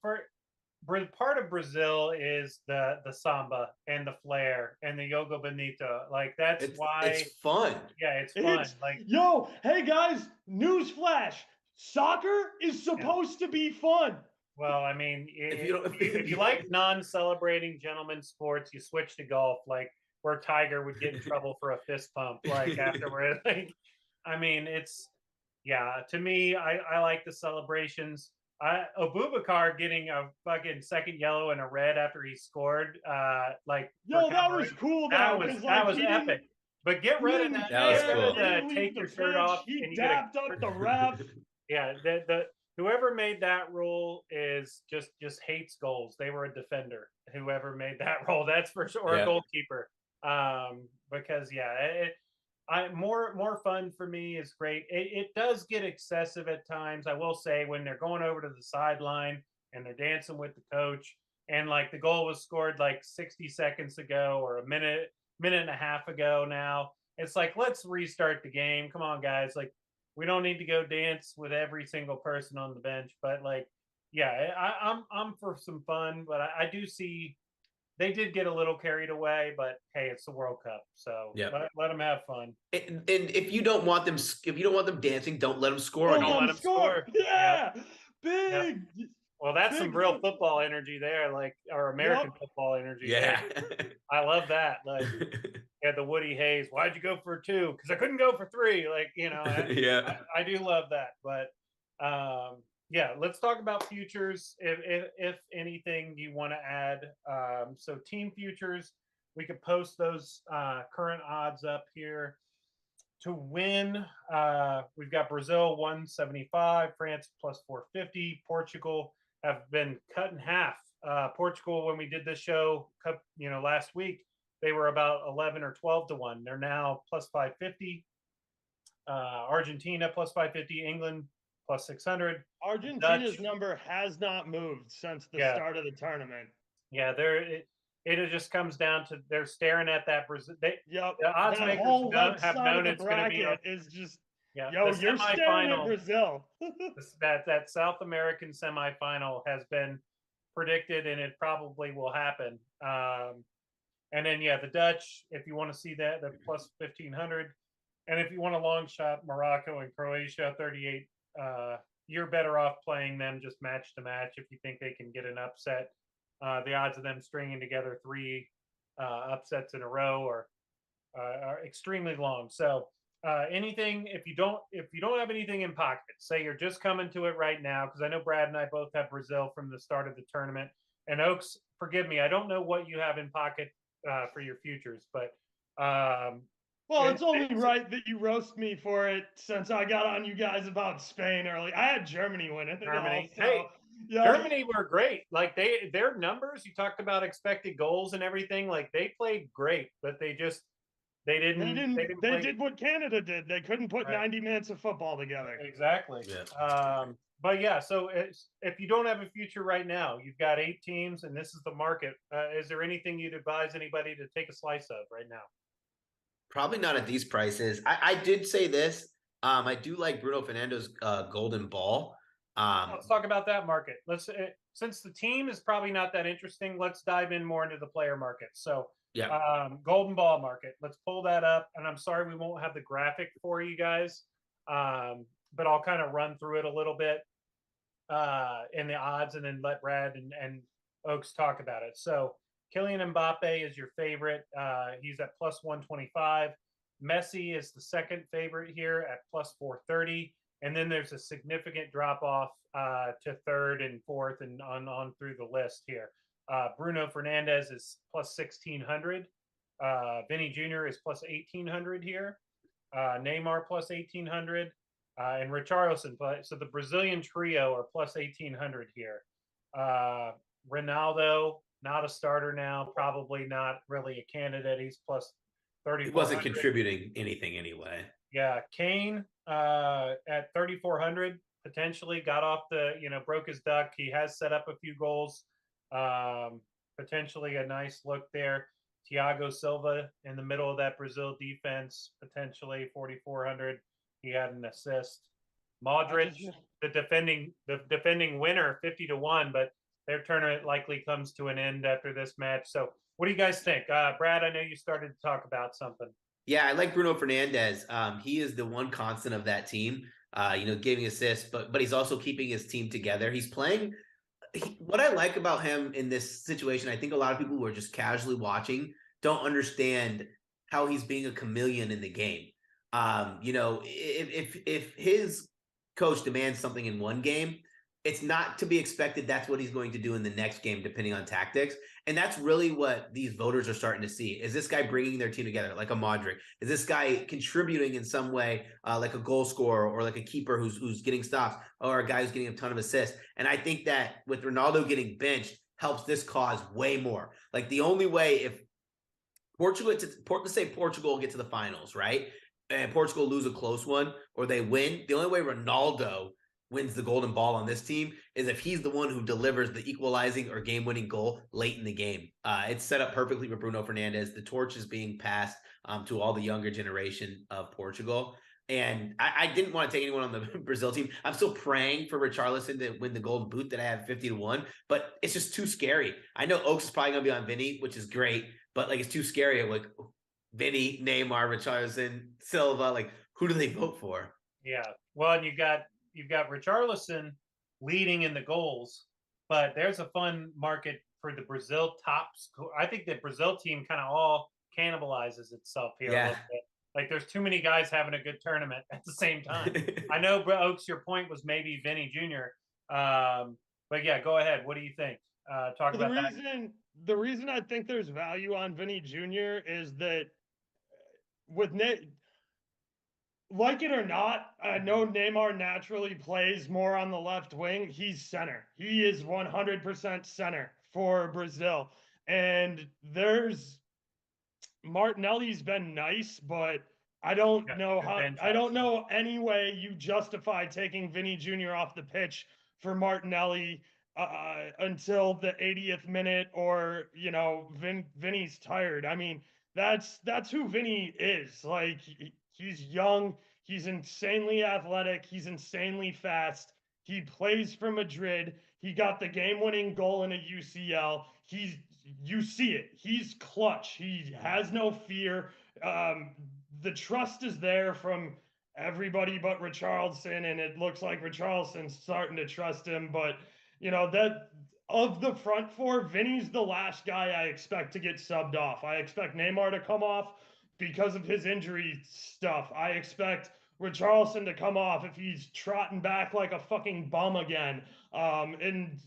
part of Brazil is the samba and the flair and the yoga bonito. Like that's why it's fun. Yeah, it's fun. Hey guys, newsflash. Soccer is supposed to be fun. Well, I mean, if you like non-celebrating gentlemen's sports, you switch to golf, like where Tiger would get in trouble for a fist pump, like afterward. Like, I mean, to me, I like the celebrations. Abubakar getting a fucking second yellow and a red after he scored, that was cool. That was epic. But get rid of that. That was cool. Take your shirt off. He dapped up the ref. Yeah, the whoever made that rule is just hates goals. They were a defender. Whoever made that rule, that's for sure, or a goalkeeper. Because more fun for me is great. It does get excessive at times. I will say when they're going over to the sideline and they're dancing with the coach, and like the goal was scored like 60 seconds ago or a minute and a half ago. Now it's like, let's restart the game. Come on, guys. Like, we don't need to go dance with every single person on the bench, but like, yeah, I'm for some fun, but I do see they did get a little carried away, but hey, it's the World Cup, so Yeah. let them have fun. And if you don't want them dancing, don't let them score on Don't you. Don't let let them them score. score. Yeah. Yep. Big. Well, that's some Big real foot. football energy there, like or American Yep. football energy Yeah. there. I love that. Like, yeah, the Woody Hayes. Why'd you go for 2? Because I couldn't go for 3. Like, Yeah. I do love that. But yeah, let's talk about futures. If anything you want to add, so team futures, we could post those current odds up here. To win, we've got Brazil 175, France plus 450, Portugal have been cut in half. Portugal, when we did this show, last week, they were about 11 or 12 to 1. They're now plus 550. Argentina plus 550, England plus 600. Argentina's Dutch, number has not moved since the yeah, start of the tournament. yeah, it just comes down to they're staring at that Brazil. Yep. The odds That makers whole left have side known of the it's going to be bracket is just, yeah, yo, the you're staring at semifinal. Brazil. That South American semifinal has been predicted, and it probably will happen. And then yeah, the Dutch, if you want to see that, the plus 1500, and if you want a long shot, Morocco and Croatia 38. You're better off playing them just match to match if you think they can get an upset. The odds of them stringing together 3 upsets in a row are extremely long. So anything if you don't have anything in pocket, say you're just coming to it right now, because I know Brad and I both have Brazil from the start of the tournament. And Oaks, forgive me, I don't know what you have in pocket for your futures, but well, it's only right that you roast me for it since I got on you guys about Spain early. I had Germany winning it all. So, Hey, yeah. Germany were great. Like their numbers, you talked about expected goals and everything. Like they played great, but they did what Canada did. They couldn't put 90 minutes of football together. Exactly. Yeah. But yeah, so if you don't have a future right now, you've got 8 teams, and this is the market. Is there anything you'd advise anybody to take a slice of right now? Probably not at these prices. I did say this. I do like Bruno Fernando's golden ball. Let's talk about that market. Since the team is probably not that interesting, let's dive in more into the player market. So yeah. Golden ball market. Let's pull that up. And I'm sorry we won't have the graphic for you guys, but I'll kind of run through it a little bit in the odds, and then let Brad and Oaks talk about it. So Kylian Mbappe is your favorite. He's at plus 125. Messi is the second favorite here at plus 430. And then there's a significant drop off to third and fourth and on through the list here. Bruno Fernandes is plus 1600. Vinny Jr. is plus 1800 here. Neymar plus 1800. And Richarlison. So the Brazilian trio are plus 1800 here. Ronaldo, not a starter now, probably not really a candidate. He's plus 30. He wasn't contributing anything anyway. Yeah, Kane at 3,400 potentially got off broke his duck. He has set up a few goals. Potentially a nice look there. Thiago Silva in the middle of that Brazil defense, potentially 4,400. He had an assist. Modric, the defending winner, 50 to 1, but their tournament likely comes to an end after this match. So what do you guys think? Brad, I know you started to talk about something. Yeah, I like Bruno Fernandes. He is the one constant of that team, giving assists, but he's also keeping his team together. He's playing. What I like about him in this situation, I think a lot of people who are just casually watching don't understand how he's being a chameleon in the game. If his coach demands something in one game, it's not to be expected that's what he's going to do in the next game, depending on tactics. And that's really what these voters are starting to see. Is this guy bringing their team together like a Modric? Is this guy contributing in some way, like a goal scorer or like a keeper who's getting stops, or a guy who's getting a ton of assists? And I think that with Ronaldo getting benched helps this cause way more. Like the only way, if let's say Portugal get to the finals, right? And Portugal lose a close one or they win, the only way Ronaldo wins the golden ball on this team is if he's the one who delivers the equalizing or game-winning goal late in the game. It's set up perfectly for Bruno Fernandes. The torch is being passed to all the younger generation of Portugal. And I didn't want to take anyone on the Brazil team. I'm still praying for Richarlison to win the Golden Boot that I have 50-1, but it's just too scary. I know Oaks is probably going to be on Vinny, which is great, but like it's too scary. I'm like Vinny, Neymar, Richarlison, Silva. Like who do they vote for? Yeah. Well, and you've got Richarlison leading in the goals, but there's a fun market for the Brazil tops. I think the Brazil team kind of all cannibalizes itself here a little bit. Like there's too many guys having a good tournament at the same time. I know, Oaks, your point was maybe Vinny Jr. But yeah, go ahead. What do you think? Talk about that. The reason I think there's value on Vinny Jr. is that with like it or not, I know Neymar naturally plays more on the left wing. He's center. He is 100% center for Brazil. And there's Martinelli's been nice, but I don't know any way you justify taking Vinny Jr. off the pitch for Martinelli until the 80th minute, or Vinny's tired. I mean, that's who Vinny is. Like he's young, he's insanely athletic, he's insanely fast. He plays for Madrid. He got the game-winning goal in a UCL. You see it. He's clutch. He has no fear. The trust is there from everybody but Richarlison, and it looks like Richarlison's starting to trust him. But that of the front four, Vinny's the last guy I expect to get subbed off. I expect Neymar to come off because of his injury stuff. I expect Richarlison to come off if he's trotting back like a fucking bum again. And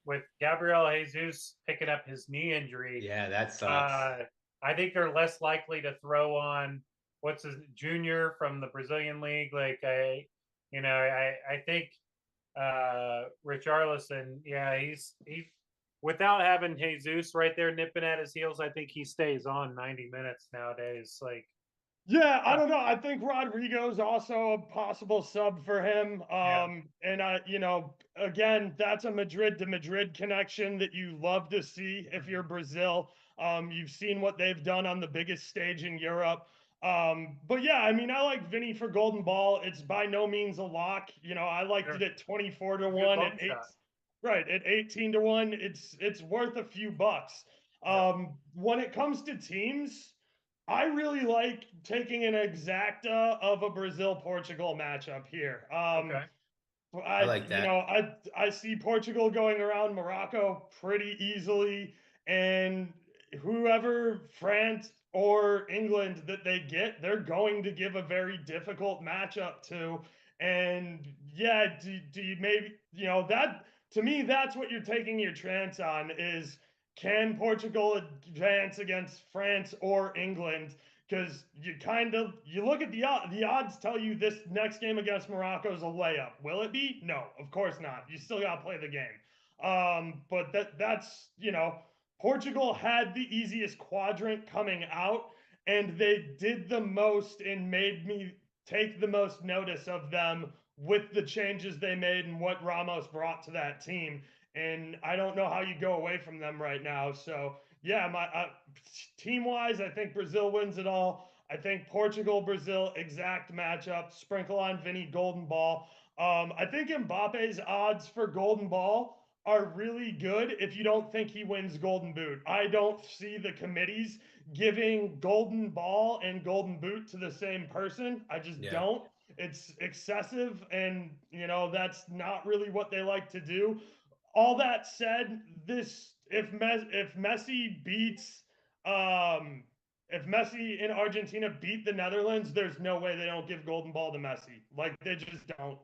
with Gabriel Jesus picking up his knee injury, that sucks. I think they're less likely to throw on what's his junior from the Brazilian league. Like I think Richarlison, he's without having Jesus right there nipping at his heels, I think he stays on 90 minutes nowadays. Like. Yeah, I don't know. I think Rodrigo's also a possible sub for him. And again, that's a Madrid to Madrid connection that you love to see if you're Brazil. You've seen what they've done on the biggest stage in Europe. But yeah, I mean, I like Vinny for Golden Ball. It's by no means a lock. I liked it at 24-1 at 8. Right, at 18-1, it's worth a few bucks. When it comes to teams, I really like taking an exacta of a Brazil-Portugal matchup here. I like that. I see Portugal going around Morocco pretty easily, and whoever France or England that they get, they're going to give a very difficult matchup to. And yeah, do you maybe that to me that's what you're taking your chance on is. Can Portugal advance against France or England? Because you look at the odds tell you this next game against Morocco is a layup. Will it be? No, of course not. You still got to play the game. But that's Portugal had the easiest quadrant coming out, and they did the most and made me take the most notice of them with the changes they made and what Ramos brought to that team. And I don't know how you go away from them right now. So yeah, my team-wise, I think Brazil wins it all. I think Portugal, Brazil, exact matchup. Sprinkle on Vinny, Golden Ball. I think Mbappe's odds for Golden Ball are really good if you don't think he wins Golden Boot. I don't see the committees giving Golden Ball and Golden Boot to the same person. I just don't. It's excessive, and that's not really what they like to do. All that said, if Messi beats if Messi in Argentina beat the Netherlands, there's no way they don't give Golden Ball to Messi. Like they just don't.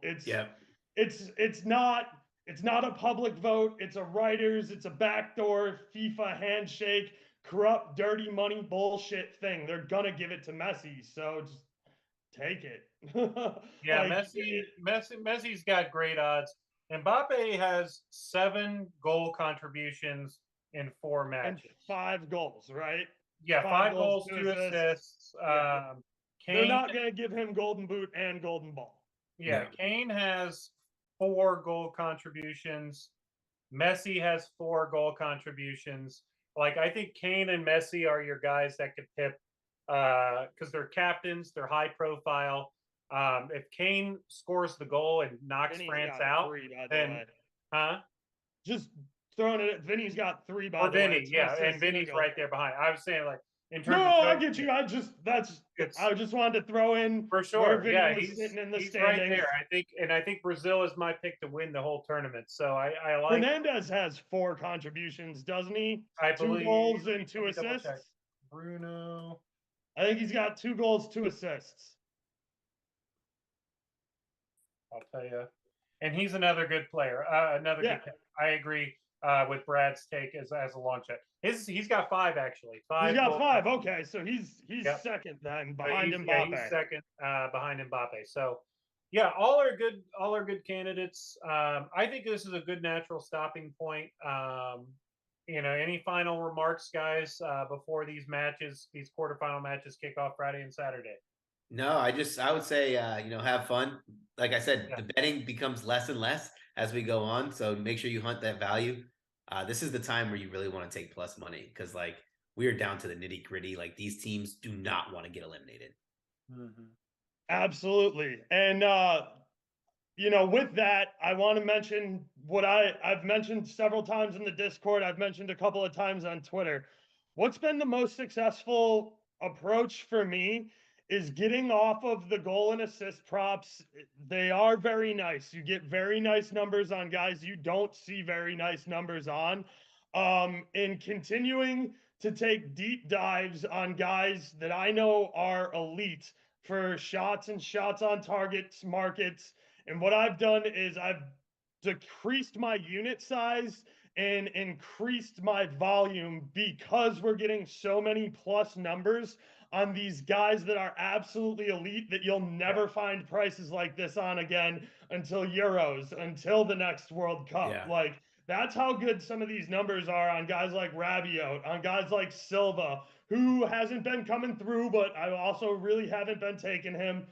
It's not a public vote. It's a writers. It's a backdoor FIFA handshake, corrupt, dirty money bullshit thing. They're gonna give it to Messi. So just take it. Messi's got great odds. Mbappe has 7 goal contributions in 4 matches. And 5 goals, right? Yeah, 5 goals, 2 assists. They're not going to give him Golden Boot and Golden Ball. Yeah, Kane has 4 goal contributions. Messi has 4 goal contributions. Like, I think Kane and Messi are your guys that could tip because they're captains, they're high profile. If Kane scores the goal and knocks Vinny's France got out, 3, by the then way. huh? Just throwing it. Vinny's got 3, by Or the way. Vinny, 2 yeah, assists, and 2 Vinny's goals. right there behind. I was saying like in No, terms of I get you. I just wanted to throw in for where sure. Vinny Yeah, was sitting in the he's right standings. there. I think Brazil is my pick to win the whole tournament. So I like. Hernandez has 4 contributions, doesn't he? I 2 believe. goals and 2 Let me double assists. check. Bruno. I think he's got 2 goals, 2 assists. I'll tell you. And he's another good player. Another Yeah. good pick. I agree with Brad's take as a long shot. He's got 5 actually. 5. He's got goals. 5. Okay, so he's Yep. second then So behind he's Mbappe. second behind Mbappe. So yeah, all are good candidates. I think this is a good natural stopping point. Any final remarks, guys, before these quarterfinal matches kick off Friday and Saturday? No, I would say, have fun. Like I said, Yeah. the betting becomes less and less as we go on. So make sure you hunt that value. This is the time where you really want to take plus money because, like, we are down to the nitty gritty. Like, these teams do not want to get eliminated. Mm-hmm. Absolutely. And, with that, I want to mention what I've mentioned several times in the Discord. I've mentioned a couple of times on Twitter. What's been the most successful approach for me is getting off of the goal and assist props. They are very nice. You get very nice numbers on guys you don't see very nice numbers on. And continuing to take deep dives on guys that I know are elite for shots and shots on targets, markets. And what I've done is I've decreased my unit size and increased my volume because we're getting so many plus numbers on these guys that are absolutely elite that you'll never find prices like this on again until Euros, until the next World Cup. Yeah. Like, that's how good some of these numbers are on guys like Rabiot, on guys like Silva, who hasn't been coming through, but I also really haven't been taking him.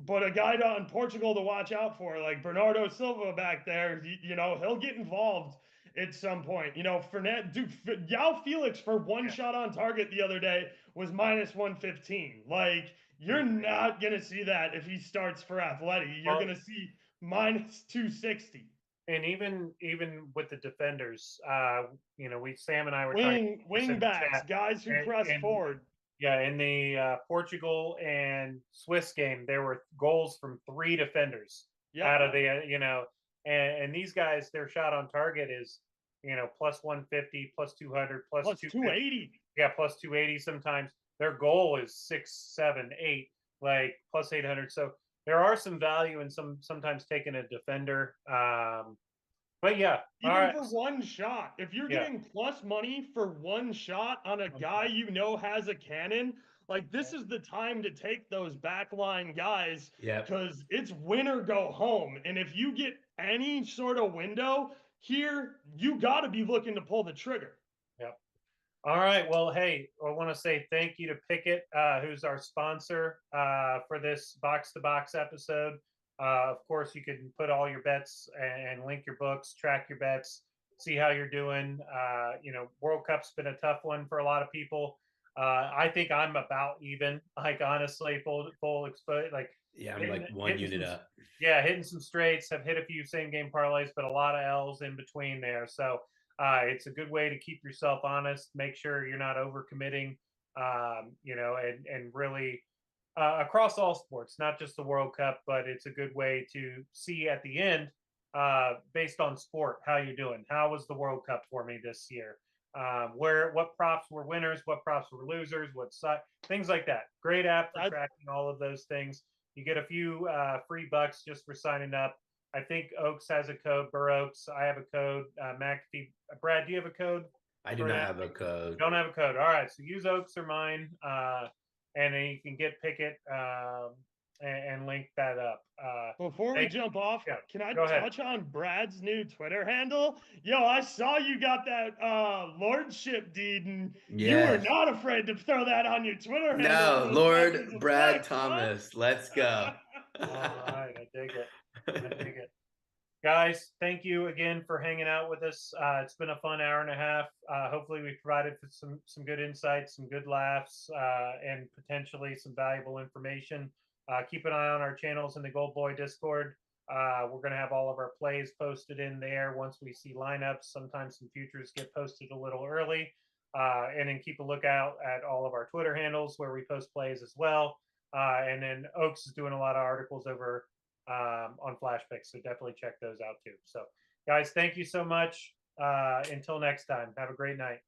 But a guy in Portugal to watch out for, like Bernardo Silva back there, he'll get involved at some point. Yao Felix for one shot on target the other day was minus 115. Like, you're not going to see that if he starts for Atleti. You're going to see minus 260. And even with the defenders, Sam and I were wing backs, guys who press forward. Yeah, in the Portugal and Swiss game, there were goals from 3 defenders out of the and these guys, their shot on target is plus 150, plus 200, plus 280. Yeah, plus 280 sometimes. Their goal is 6, 7, 8, like plus 800. So there are some value in sometimes taking a defender. But yeah, even for one shot, if you're getting plus money for one shot on a guy has a cannon, like, this is the time to take those backline guys because it's win or go home. And if you get any sort of window here, you got to be looking to pull the trigger. Yep. All right. Well, hey, I want to say thank you to Pickett, who's our sponsor for this Box to Box episode. Of course, you can put all your bets and link your books, track your bets, see how you're doing. World Cup's been a tough one for a lot of people. I think I'm about even. Like, honestly, full exposure. Like, I'm like one unit up. Yeah, hitting some straights. Have hit a few same game parlays, but a lot of L's in between there. So it's a good way to keep yourself honest. Make sure you're not overcommitting. And really. Across all sports, not just the World Cup, but it's a good way to see at the end, based on sport, how you're doing. How was the World Cup for me this year? What props were winners? What props were losers? Things like that. Great app for tracking all of those things. You get a few free bucks just for signing up. I think Oaks has a code. Burroaks. I have a code. Matkafee. Brad, do you have a code? I do not have a code. Don't have a code. All right. So use Oaks or mine. And then you can get Pickett and link that up. Before we jump off, can I touch on Brad's new Twitter handle? Yo, I saw you got that lordship deed, and you were not afraid to throw that on your Twitter handle. No, Lord BradThomas. Let's go. All right, I dig it. Guys, thank you again for hanging out with us. It's been a fun hour and a half. Hopefully, we provided some good insights, some good laughs, and potentially some valuable information. Keep an eye on our channels in the Gold Boy Discord. We're going to have all of our plays posted in there once we see lineups. Sometimes some futures get posted a little early. And then keep a lookout at all of our Twitter handles where we post plays as well. And then Oaks is doing a lot of articles over on FlashPicks, so definitely check those out too. So, guys, thank you so much. Until next time, have a great night.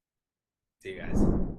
See you guys.